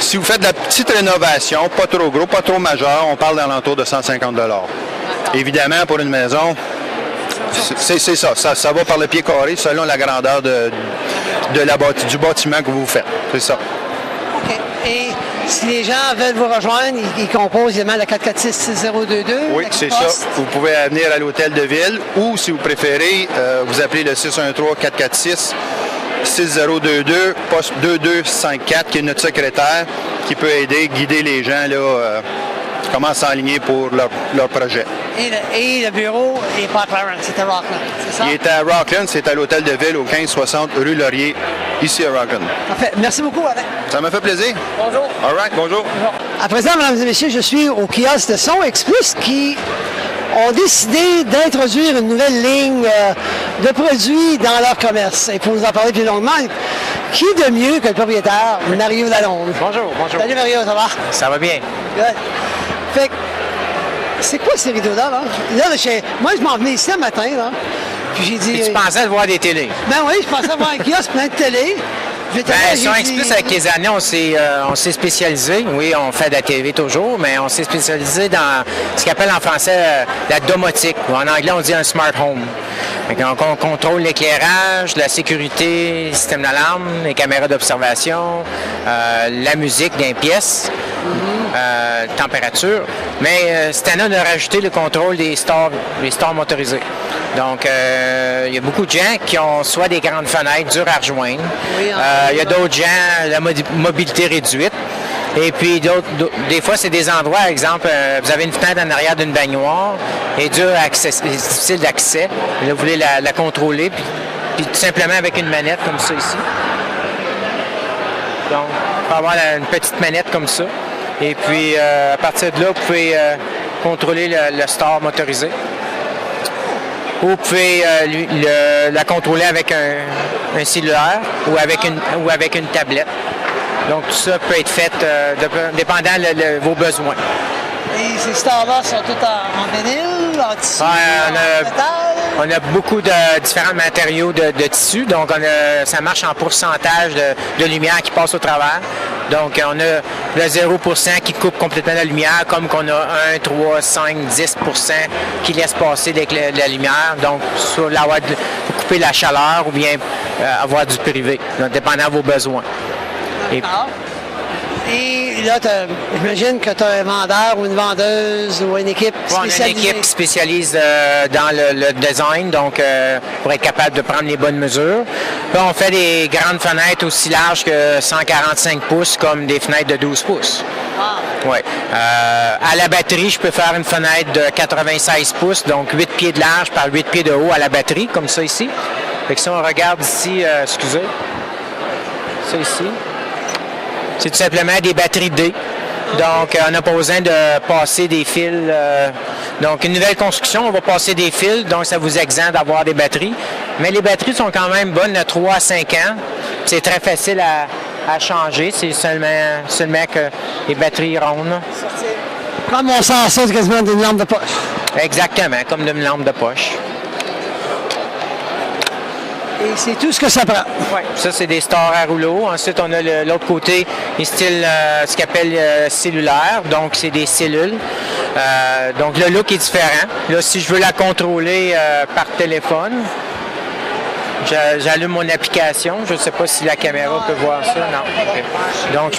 Si vous faites de la petite rénovation, pas trop gros, pas trop majeur, on parle d'alentour de 150 $. Évidemment, pour une maison, c'est ça. Ça va par le pied carré selon la grandeur du bâtiment que vous faites. C'est ça. OK. Et si les gens veulent vous rejoindre, ils composent évidemment le 446-6022. Oui, c'est ça. Vous pouvez venir à l'hôtel de ville ou, si vous préférez, vous appelez le 613-446-6022, poste 2254, qui est notre secrétaire, qui peut aider, guider les gens là, comment s'enligner pour leur projet. Et le bureau n'est pas à Clarence, c'est à Rockland, c'est ça? Il est à Rockland, c'est à l'hôtel de ville au 1560 rue Laurier, ici à Rockland. Parfait. Merci beaucoup, Alain. Ça m'a fait plaisir. Bonjour. All right, bonjour. À présent, mesdames et messieurs, je suis au kiosque de Son Explus qui ont décidé d'introduire une nouvelle ligne de produits dans leur commerce. Et pour nous en parler plus longuement, qui de mieux que le propriétaire, Mario Lalonde? Bonjour, bonjour. Salut Mario, ça va? Ça va bien. Good. Fait que, c'est quoi ces rideaux-là, là? Moi, je m'en venais ici un matin, là. Puis j'ai dit... Et tu pensais voir des télés? Ben oui, je pensais voir un kiosque plein de télé. Son Explus, avec les années, on s'est spécialisé. Oui, on fait de la TV toujours, mais on s'est spécialisé dans ce qu'on appelle en français la domotique. En anglais, on dit un smart home. Donc, on contrôle l'éclairage, la sécurité, le système d'alarme, les caméras d'observation, la musique dans les pièces, température. Mais cette année, on a rajouté le contrôle des stores motorisés. Donc, il y a beaucoup de gens qui ont soit des grandes fenêtres dures à rejoindre. Il y a d'autres gens, la mobilité réduite. Et puis, des fois, c'est des endroits, par exemple, vous avez une fenêtre en arrière d'une baignoire, et difficile d'accès. Là, vous voulez la contrôler, puis tout simplement avec une manette comme ça ici. Donc, il faut avoir une petite manette comme ça. Et puis, à partir de là, vous pouvez contrôler le store motorisé. Ou vous pouvez la contrôler avec un cellulaire ou avec une tablette. Donc, tout ça peut être fait dépendant de vos besoins. Et ces stores-là sont tous en vinyle, en tissu, en métal? On a beaucoup de différents matériaux de tissu. Donc, ça marche en pourcentage de lumière qui passe au travers. Donc, on a le 0% qui coupe complètement la lumière, comme qu'on a 1, 3, 5, 10% qui laisse passer la lumière. Donc, soit pour couper la chaleur ou bien avoir du privé, donc, dépendant de vos besoins. Et là, j'imagine que tu as un vendeur ou une vendeuse ou une équipe spécialisée. On a une équipe spécialise dans le design, donc pour être capable de prendre les bonnes mesures. Là, on fait des grandes fenêtres aussi larges que 145 pouces, comme des fenêtres de 12 pouces. Ouais. À la batterie, je peux faire une fenêtre de 96 pouces, donc 8 pieds de large par 8 pieds de haut à la batterie, comme ça ici. Fait que si on regarde ici, excusez, ça ici, c'est tout simplement des batteries D. Donc, on n'a pas besoin de passer des fils. Donc, une nouvelle construction, on va passer des fils, donc ça vous exempte d'avoir des batteries. Mais les batteries sont quand même bonnes de 3 à 5 ans. C'est très facile à changer. C'est seulement que les batteries rondes. Comme on sort ça, c'est quasiment d'une lampe de poche. Exactement, comme d'une lampe de poche. Et c'est tout ce que ça prend. Oui, ça, c'est des stores à rouleau. Ensuite, on a l'autre côté, les styles, ce qu'on appelle cellulaire. Donc, c'est des cellules. Donc, le look est différent. Là, si je veux la contrôler par téléphone, j'allume mon application. Je ne sais pas si la caméra peut voir ça. Non. Okay. Donc,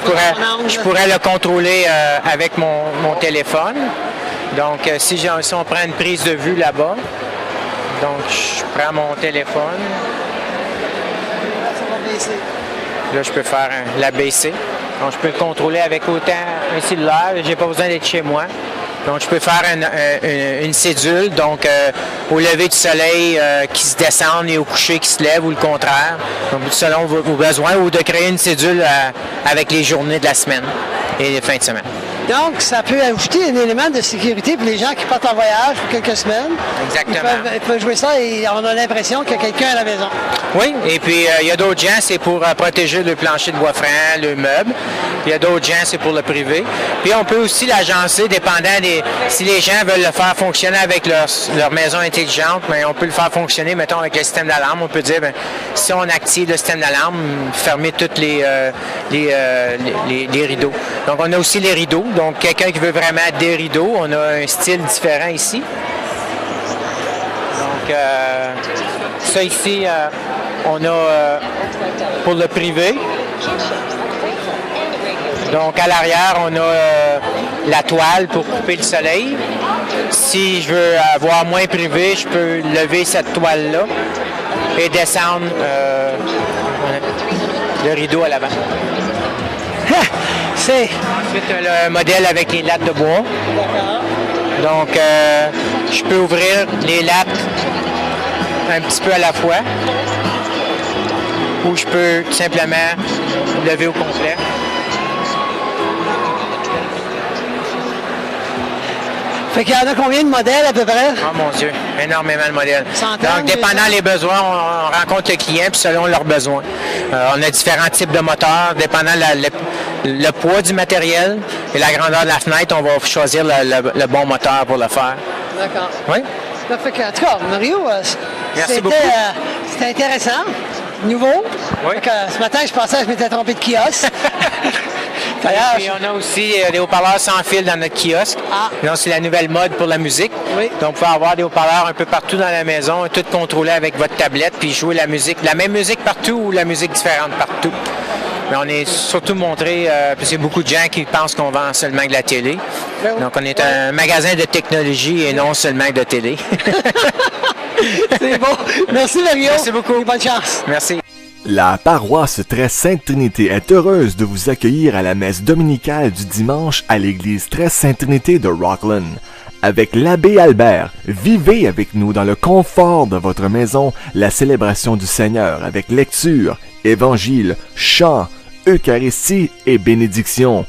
je pourrais le contrôler avec mon téléphone. Donc, si on prend une prise de vue là-bas, donc je prends mon téléphone. Là, je peux faire l'abaisser. Donc, je peux le contrôler avec autant un cellulaire. Je n'ai pas besoin d'être chez moi. Donc, je peux faire une cédule, donc au lever du soleil qui se descend et au coucher qui se lève ou le contraire. Donc, selon vos besoins, ou de créer une cédule avec les journées de la semaine et les fins de semaine. Donc, ça peut ajouter un élément de sécurité pour les gens qui partent en voyage pour quelques semaines. Exactement. Ils peuvent jouer ça et on a l'impression qu'il y a quelqu'un à la maison. Oui, et puis il y a d'autres gens, c'est pour protéger le plancher de bois franc, le meuble. Il y a d'autres gens, c'est pour le privé. Puis on peut aussi l'agencer, dépendant si les gens veulent le faire fonctionner avec leur maison intelligente, mais on peut le faire fonctionner, mettons, avec le système d'alarme. On peut dire, si on active le système d'alarme, fermer tous les rideaux. Donc on a aussi les rideaux. Donc, quelqu'un qui veut vraiment des rideaux, on a un style différent ici. Donc, ça ici, on a pour le privé. Donc, à l'arrière, on a la toile pour couper le soleil. Si je veux avoir moins privé, je peux lever cette toile-là et descendre le rideau à l'avant. Ensuite, le modèle avec les lattes de bois. Donc, je peux ouvrir les lattes un petit peu à la fois. Ou je peux tout simplement lever au complet. Fait qu'il y en a combien de modèles à peu près? Oh mon Dieu, énormément de modèles. Donc, dépendant des besoins, on rencontre le client, puis selon leurs besoins. On a différents types de moteurs, dépendant le poids du matériel et la grandeur de la fenêtre, on va choisir le bon moteur pour le faire. D'accord. Oui. Ça fait que, en tout cas, Mario, merci beaucoup. C'était intéressant, nouveau. Oui. Ce matin, je pensais que je m'étais trompé de kiosque. Et on a aussi des haut-parleurs sans fil dans notre kiosque. Donc, c'est la nouvelle mode pour la musique. Oui. Donc, vous pouvez avoir des haut-parleurs un peu partout dans la maison, tout contrôlé avec votre tablette, puis jouer la musique, la même musique partout ou la musique différente partout. Mais on est surtout montré, parce qu'il y a beaucoup de gens qui pensent qu'on vend seulement de la télé. Donc, on est un magasin de technologie et non seulement de télé. C'est bon. Merci, Mario. Merci beaucoup. Et bonne chance. Merci. La paroisse Très Sainte Trinité est heureuse de vous accueillir à la messe dominicale du dimanche à l'église Très Sainte Trinité de Rockland. Avec l'abbé Albert, vivez avec nous dans le confort de votre maison la célébration du Seigneur avec lecture, évangile, chant, Eucharistie et bénédiction.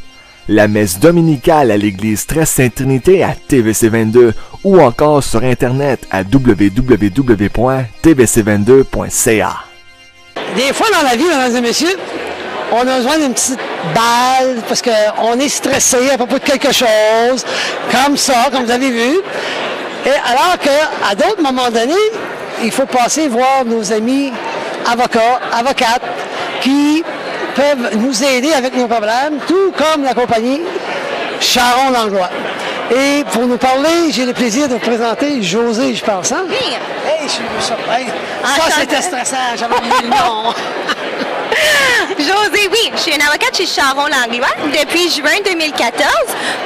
La messe dominicale à l'église Très Sainte Trinité à TVC22 ou encore sur Internet à www.tvc22.ca. Des fois dans la vie, mesdames et messieurs, on a besoin d'une petite balle parce qu'on est stressé à propos de quelque chose, comme ça, comme vous avez vu. Et alors qu'à d'autres moments donnés, il faut passer voir nos amis avocats, avocates, qui peuvent nous aider avec nos problèmes, tout comme la compagnie Charon Langlois. Et pour nous parler, j'ai le plaisir de vous présenter José, je pense. Hein? Oui. Hey, ça c'était stressant, j'avais oublié le nom. Josée, oui, je suis une avocate chez Charon Langlois depuis juin 2014.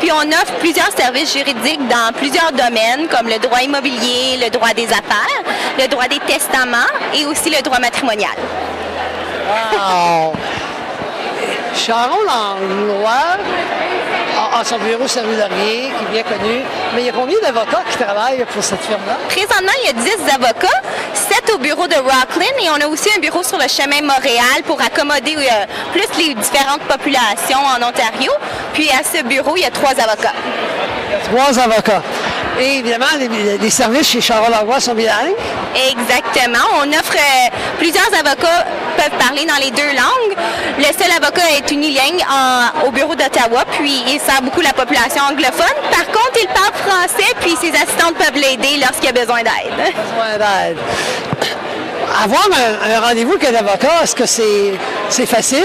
Puis on offre plusieurs services juridiques dans plusieurs domaines comme le droit immobilier, le droit des affaires, le droit des testaments et aussi le droit matrimonial. Wow! Charon Langlois a son bureau Servi-Laurier, qui est bien connu. Mais il y a combien d'avocats qui travaillent pour cette firme-là? Présentement, il y a 10 avocats, 7 au bureau de Rockland et on a aussi un bureau sur le chemin Montréal pour accommoder plus les différentes populations en Ontario. Puis à ce bureau, il y a 3 avocats. 3 avocats. Et évidemment, les services chez Charon Langlois sont bilingues? Exactement. On offre plusieurs avocats peuvent parler dans les 2 langues. Le seul avocat est unilingue au bureau d'Ottawa, puis il sert beaucoup la population anglophone. Par contre, il parle français, puis ses assistantes peuvent l'aider lorsqu'il y a besoin d'aide. Besoin d'aide. Avoir un rendez-vous avec un avocat, est-ce que c'est facile?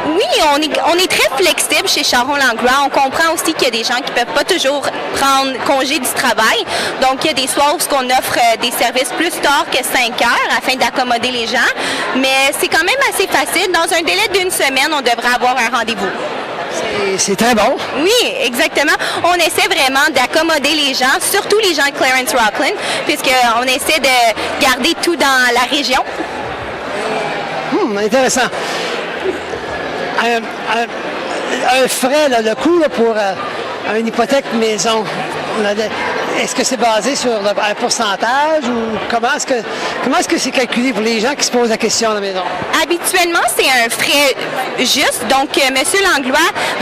Oui, on est très flexible chez Charon Langlois. On comprend aussi qu'il y a des gens qui ne peuvent pas toujours prendre congé du travail. Donc, il y a des soirs où on offre des services plus tard que 5 heures afin d'accommoder les gens. Mais c'est quand même assez facile. Dans un délai d'1 semaine, on devrait avoir un rendez-vous. C'est très bon. Oui, exactement. On essaie vraiment d'accommoder les gens, surtout les gens de Clarence Rockland, puisqu'on essaie de garder tout dans la région. Intéressant. Un frais, là, le coût là, pour une hypothèque maison, est-ce que c'est basé sur un pourcentage ou comment est-ce que c'est calculé pour les gens qui se posent la question à la maison? Habituellement, c'est un frais juste. Donc, M. Langlois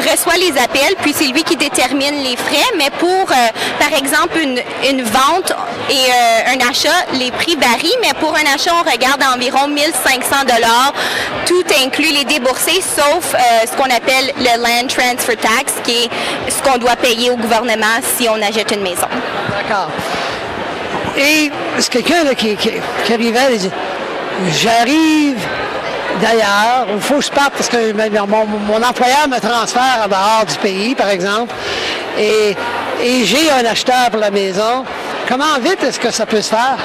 reçoit les appels, puis c'est lui qui détermine les frais. Mais pour, par exemple, une vente et un achat, les prix varient. Mais pour un achat, on regarde à environ 1 500 $, tout inclut les déboursés, sauf ce qu'on appelle le Land Transfer Tax, qui est ce qu'on doit payer au gouvernement si on achète une maison. D'accord. Et c'est quelqu'un là, qui arrivait et dit « J'arrive d'ailleurs, il faut que je parte parce que mon employeur me transfère en dehors du pays, par exemple, et j'ai un acheteur pour la maison. » Comment vite est-ce que ça peut se faire?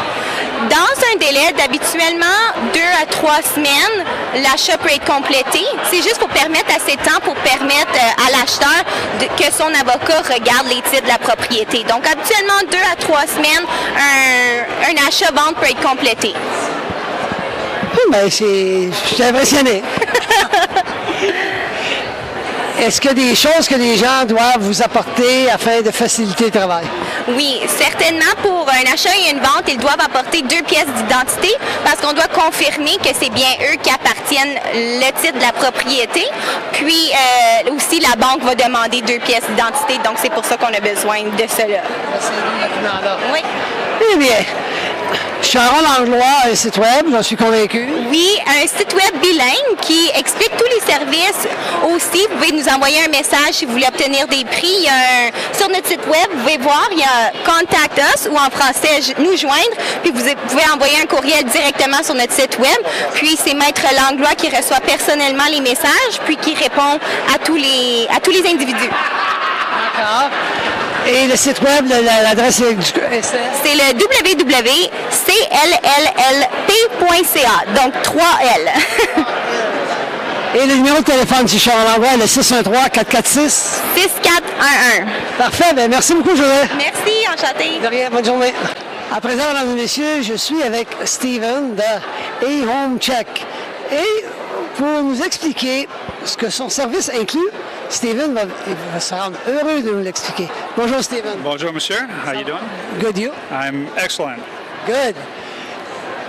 Dans un délai d'habituellement 2 à 3 semaines, l'achat peut être complété. C'est juste pour permettre assez de temps pour permettre à l'acheteur que son avocat regarde les titres de la propriété. Donc, habituellement, 2 à 3 semaines, un achat-vente peut être complété. Ben, je suis impressionné. Est-ce qu'il y a des choses que les gens doivent vous apporter afin de faciliter le travail? Oui, certainement pour un achat et une vente, ils doivent apporter 2 pièces d'identité parce qu'on doit confirmer que c'est bien eux qui appartiennent le titre de la propriété. Puis aussi, la banque va demander 2 pièces d'identité, donc c'est pour ça qu'on a besoin de cela. Oui. Eh bien, Charon Langlois a un site web, j'en suis convaincu. Oui, un site web bilingue qui explique tous les services. Aussi, vous pouvez nous envoyer un message si vous voulez obtenir des prix. Sur notre site web, vous pouvez voir, il y a Contact Us ou en français, nous joindre. Puis vous pouvez envoyer un courriel directement sur notre site web. Puis c'est Maître Langlois qui reçoit personnellement les messages puis qui répond à tous les individus. D'accord. Et le site web, l'adresse est... C'est le www.cllp.ca, donc 3L. Et le numéro de téléphone, si Charon Langlois, le 613-446... 6411. Parfait, bien, merci beaucoup, Joël. Merci, enchanté. De rien, bonne journée. À présent, mesdames et messieurs, je suis avec Steven de A-Home Check. Et pour nous expliquer ce que son service inclut, Steven va se rendre heureux de nous l'expliquer. Bonjour, Steven. Bonjour, monsieur. How you doing? Good, you? I'm excellent. Good.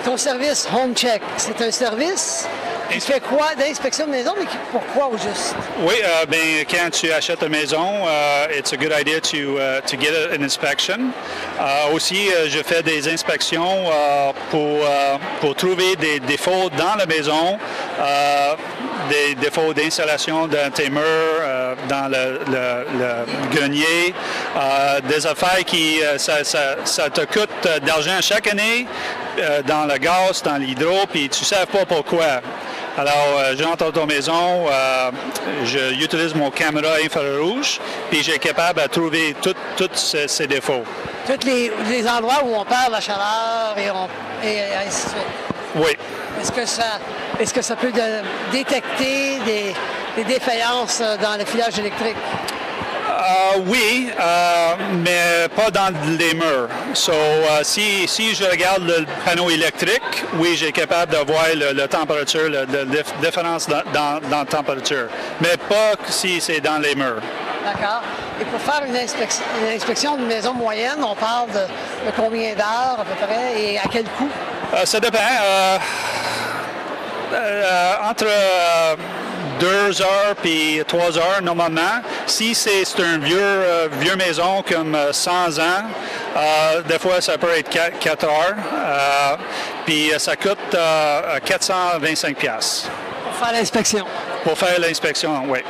Ton service Home Check, c'est un service qui fait quoi d'inspection de maison, mais pourquoi au juste? Oui, ben, quand tu achètes une maison, it's a good idea to get an inspection. Aussi, je fais des inspections pour trouver des défauts dans la maison, des défauts d'installation d'un timer dans le grenier, des affaires qui ça te coûte d'argent chaque année dans le gaz, dans l'hydro, puis tu ne sais pas pourquoi. Alors, j'entre dans ta maison, j'utilise mon caméra infrarouge, puis j'ai capable de trouver tous ces défauts. Tous les endroits où on perd la chaleur et ainsi de suite. Oui. Est-ce que ça peut détecter des défaillances dans le filage électrique? Oui, mais pas dans les murs. Si je regarde le panneau électrique, oui, j'ai capable de voir la température, la différence dans la température, mais pas si c'est dans les murs. D'accord. Et pour faire une inspection d'une maison moyenne, on parle de combien d'heures à peu près et à quel coût? Ça dépend. Entre 2 heures puis 3 heures normalement. Si c'est une vieux maison comme 100 ans, des fois ça peut être 4 heures. Puis ça coûte 425$. Pour faire l'inspection? Pour faire l'inspection, oui.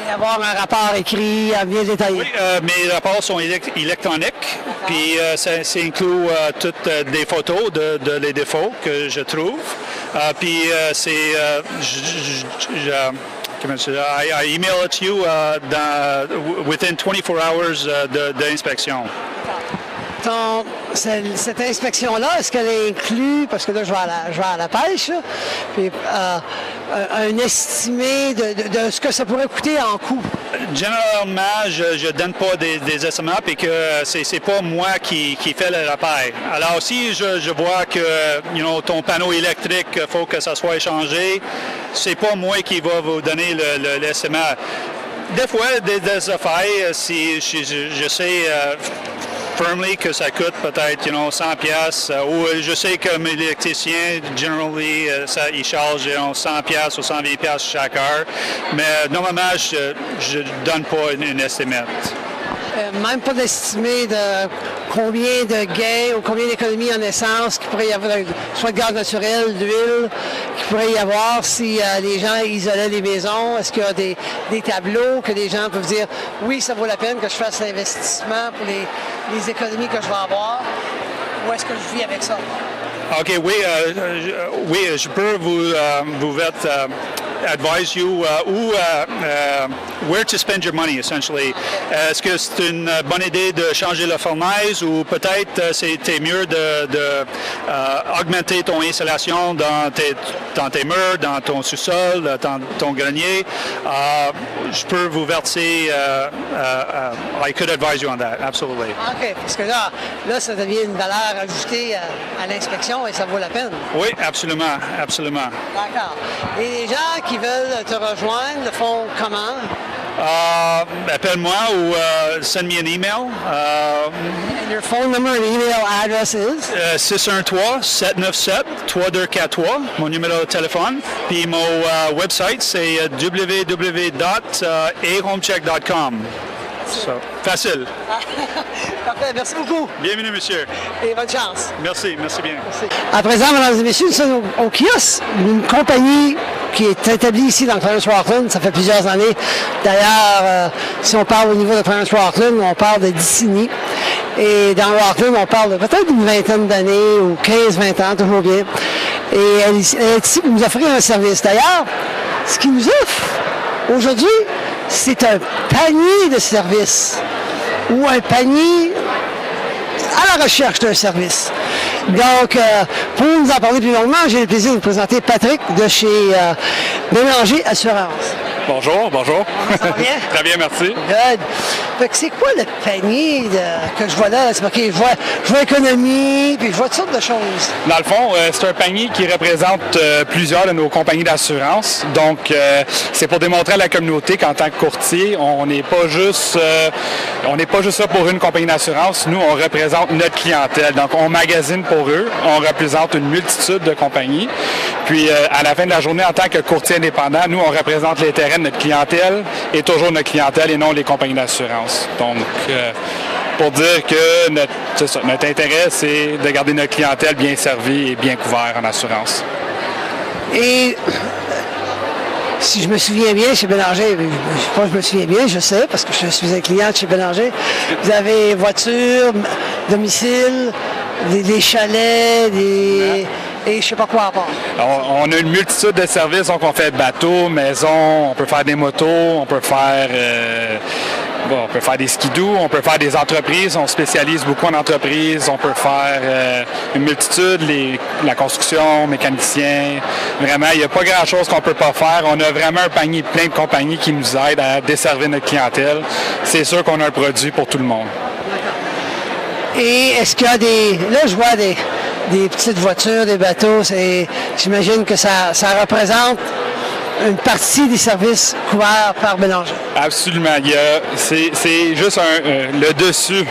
Et avoir un rapport écrit bien détaillé? Oui, mes rapports sont électroniques. Puis ça inclut toutes des photos de les défauts que je trouve. Puis c'est... I email it to you within 24 hours de l'inspection. Cette inspection-là, est-ce qu'elle inclut, parce que là, je vais à la pêche, là, puis, un estimé de ce que ça pourrait coûter en coût? Généralement, je ne donne pas des estimations et que c'est pas moi qui fais le rappel. Alors si je vois que ton panneau électrique, il faut que ça soit échangé, c'est pas moi qui va vous donner l'estimation. Des fois, des affaires, si je sais firmly que ça coûte peut-être 100$, ou je sais que mes électriciens, generally, ils chargent 100$ ou 120$ chaque heure, mais normalement, je ne donne pas une estimate. Même pas d'estimer de combien de gains ou combien d'économies en essence qu'il pourrait y avoir, soit de gaz naturel, d'huile, qu'il pourrait y avoir si les gens isolaient les maisons. Est-ce qu'il y a des tableaux que les gens peuvent dire oui, ça vaut la peine que je fasse l'investissement pour les économies que je vais avoir? Ou est-ce que je vis avec ça? OK, oui, je peux vous advise you where to spend your money, essentially. Est-ce que c'est une bonne idée de changer la fournaise ou peut-être c'était mieux d'augmenter ton installation dans tes murs, dans ton sous-sol, dans ton grenier? Je peux vous verser. I could advise you on that, absolutely. OK, parce que là, ça devient une valeur ajoutée à l'inspection et ça vaut la peine. Oui, absolument, absolument. D'accord. Et les gens qui veulent te rejoindre le font comment? Appelle-moi ou send me an email. And your phone number and email address is? 613-797-3243, mon numéro de téléphone. Puis mon website, c'est www.ahomecheck.com. Facile. Parfait, merci beaucoup. Bienvenue, monsieur. Et bonne chance. Merci, merci bien. Merci. À présent, mesdames et messieurs, nous sommes au kiosque, une compagnie qui est établie ici dans Clarence Rockland. Ça fait plusieurs années. D'ailleurs, si on parle au niveau de Clarence Rockland, on parle de décennies. Et dans Rockland, on parle de peut-être une vingtaine d'années ou 15-20 ans, toujours bien. Et elle est ici pour nous offrir un service. D'ailleurs, ce qu'il nous offre aujourd'hui, c'est un panier de services ou un panier à la recherche d'un service. Donc, pour nous en parler plus longuement, j'ai le plaisir de vous présenter Patrick de chez Bélanger Assurance. Bonjour, bonjour. Ça va bien? Très bien, merci. Good. Fait que c'est quoi le panier que je vois là? C'est OK, je vois économie, puis je vois toutes sortes de choses. Dans le fond, c'est un panier qui représente plusieurs de nos compagnies d'assurance. Donc, c'est pour démontrer à la communauté qu'en tant que courtier, on n'est pas juste là pour une compagnie d'assurance. Nous, on représente notre clientèle. Donc, on magasine pour eux. On représente une multitude de compagnies. Puis, à la fin de la journée, en tant que courtier indépendant, nous, on représente l'intérêt de notre clientèle et toujours notre clientèle et non les compagnies d'assurance. Donc, pour dire que notre intérêt, c'est de garder notre clientèle bien servie et bien couverte en assurance. Et si je me souviens bien, chez Bélanger, je me souviens bien, je sais, parce que je suis un client de chez Bélanger, vous avez voiture, domicile, des chalets, et je sais pas quoi à part. On a une multitude de services, donc on fait bateau, maison, on peut faire des motos, on peut faire Bon, on peut faire des skidoo, on peut faire des entreprises, on spécialise beaucoup en entreprises, on peut faire une multitude, la construction, mécanicien. Vraiment, il n'y a pas grand-chose qu'on ne peut pas faire. On a vraiment un panier plein de compagnies qui nous aident à desservir notre clientèle. C'est sûr qu'on a un produit pour tout le monde. Et est-ce qu'il y a des... Là, je vois des petites voitures, des bateaux. J'imagine que ça représente une partie des services couverts par Bélanger. Absolument. C'est juste le dessus.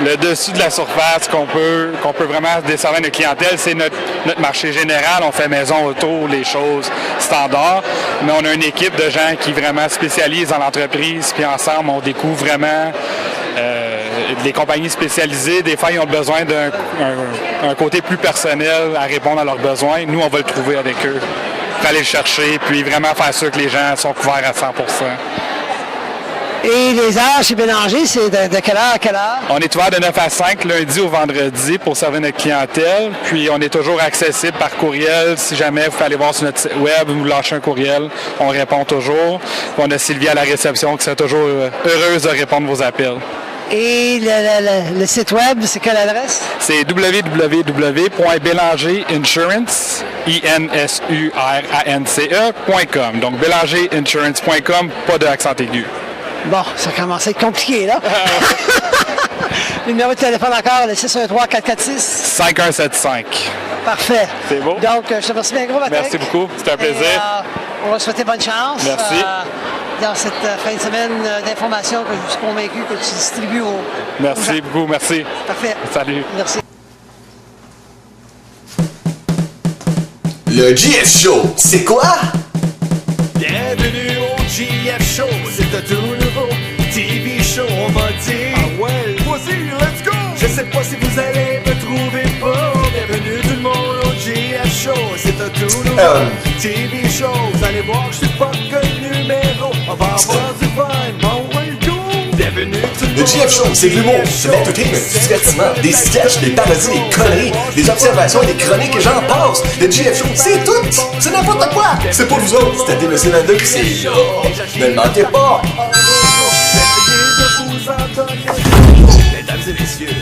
Le dessus de la surface qu'on peut vraiment desservir notre clientèle, c'est notre marché général. On fait maison, auto, les choses standards. Mais on a une équipe de gens qui vraiment spécialisent dans l'entreprise. Puis ensemble, on découvre vraiment des compagnies spécialisées. Des fois, ils ont besoin d'un côté plus personnel à répondre à leurs besoins. Nous, on va le trouver avec eux. Pour aller le chercher, puis vraiment faire sûr que les gens sont couverts à 100%. Et les heures chez Bélanger, c'est de quelle heure à quelle heure? On est ouvert de 9 à 5, lundi au vendredi, pour servir notre clientèle. Puis on est toujours accessible par courriel. Si jamais vous pouvez aller voir sur notre site web, vous nous lâchez un courriel, on répond toujours. Puis on a Sylvie à la réception qui sera toujours heureuse de répondre vos appels. Et le site web, c'est quelle adresse? C'est www.bélangerinsurance, INSURANCE.com. Donc, bélangerinsurance.com, pas de accent aigu. Bon, ça commence à être compliqué, là. Le numéro de téléphone encore, le 613-446. 5175. Parfait. C'est beau. Donc, je te remercie bien gros, Patrick. Merci beaucoup. C'était un plaisir. Et, on va te souhaiter bonne chance. Merci. Dans cette fin de semaine d'informations que je suis convaincu que tu distribues aux Merci beaucoup. Merci. Parfait. Salut. Merci. Le GF Show, c'est quoi? Bienvenue au GF Show, c'est un tout nouveau TV show, on va dire. Ah ouais, voici, let's go! Je sais pas si vous allez me trouver pas. Bienvenue tout le monde au GF Show, c'est un tout nouveau TV show. Vous allez voir, je suis pas que numéro. On va avoir du fun, bon, ouais, go! Bienvenue tout le monde. Le GF Show, c'est de l'humour, c'est de l'entertainment, du divertissement, des sketchs, des parodies, des conneries, des observations, des chroniques et j'en passe. Le GF Show, c'est tout! C'est n'importe quoi! C'est pour vous autres, c'est à TVC22 que c'est là. Ne le manquez pas! Mesdames et messieurs,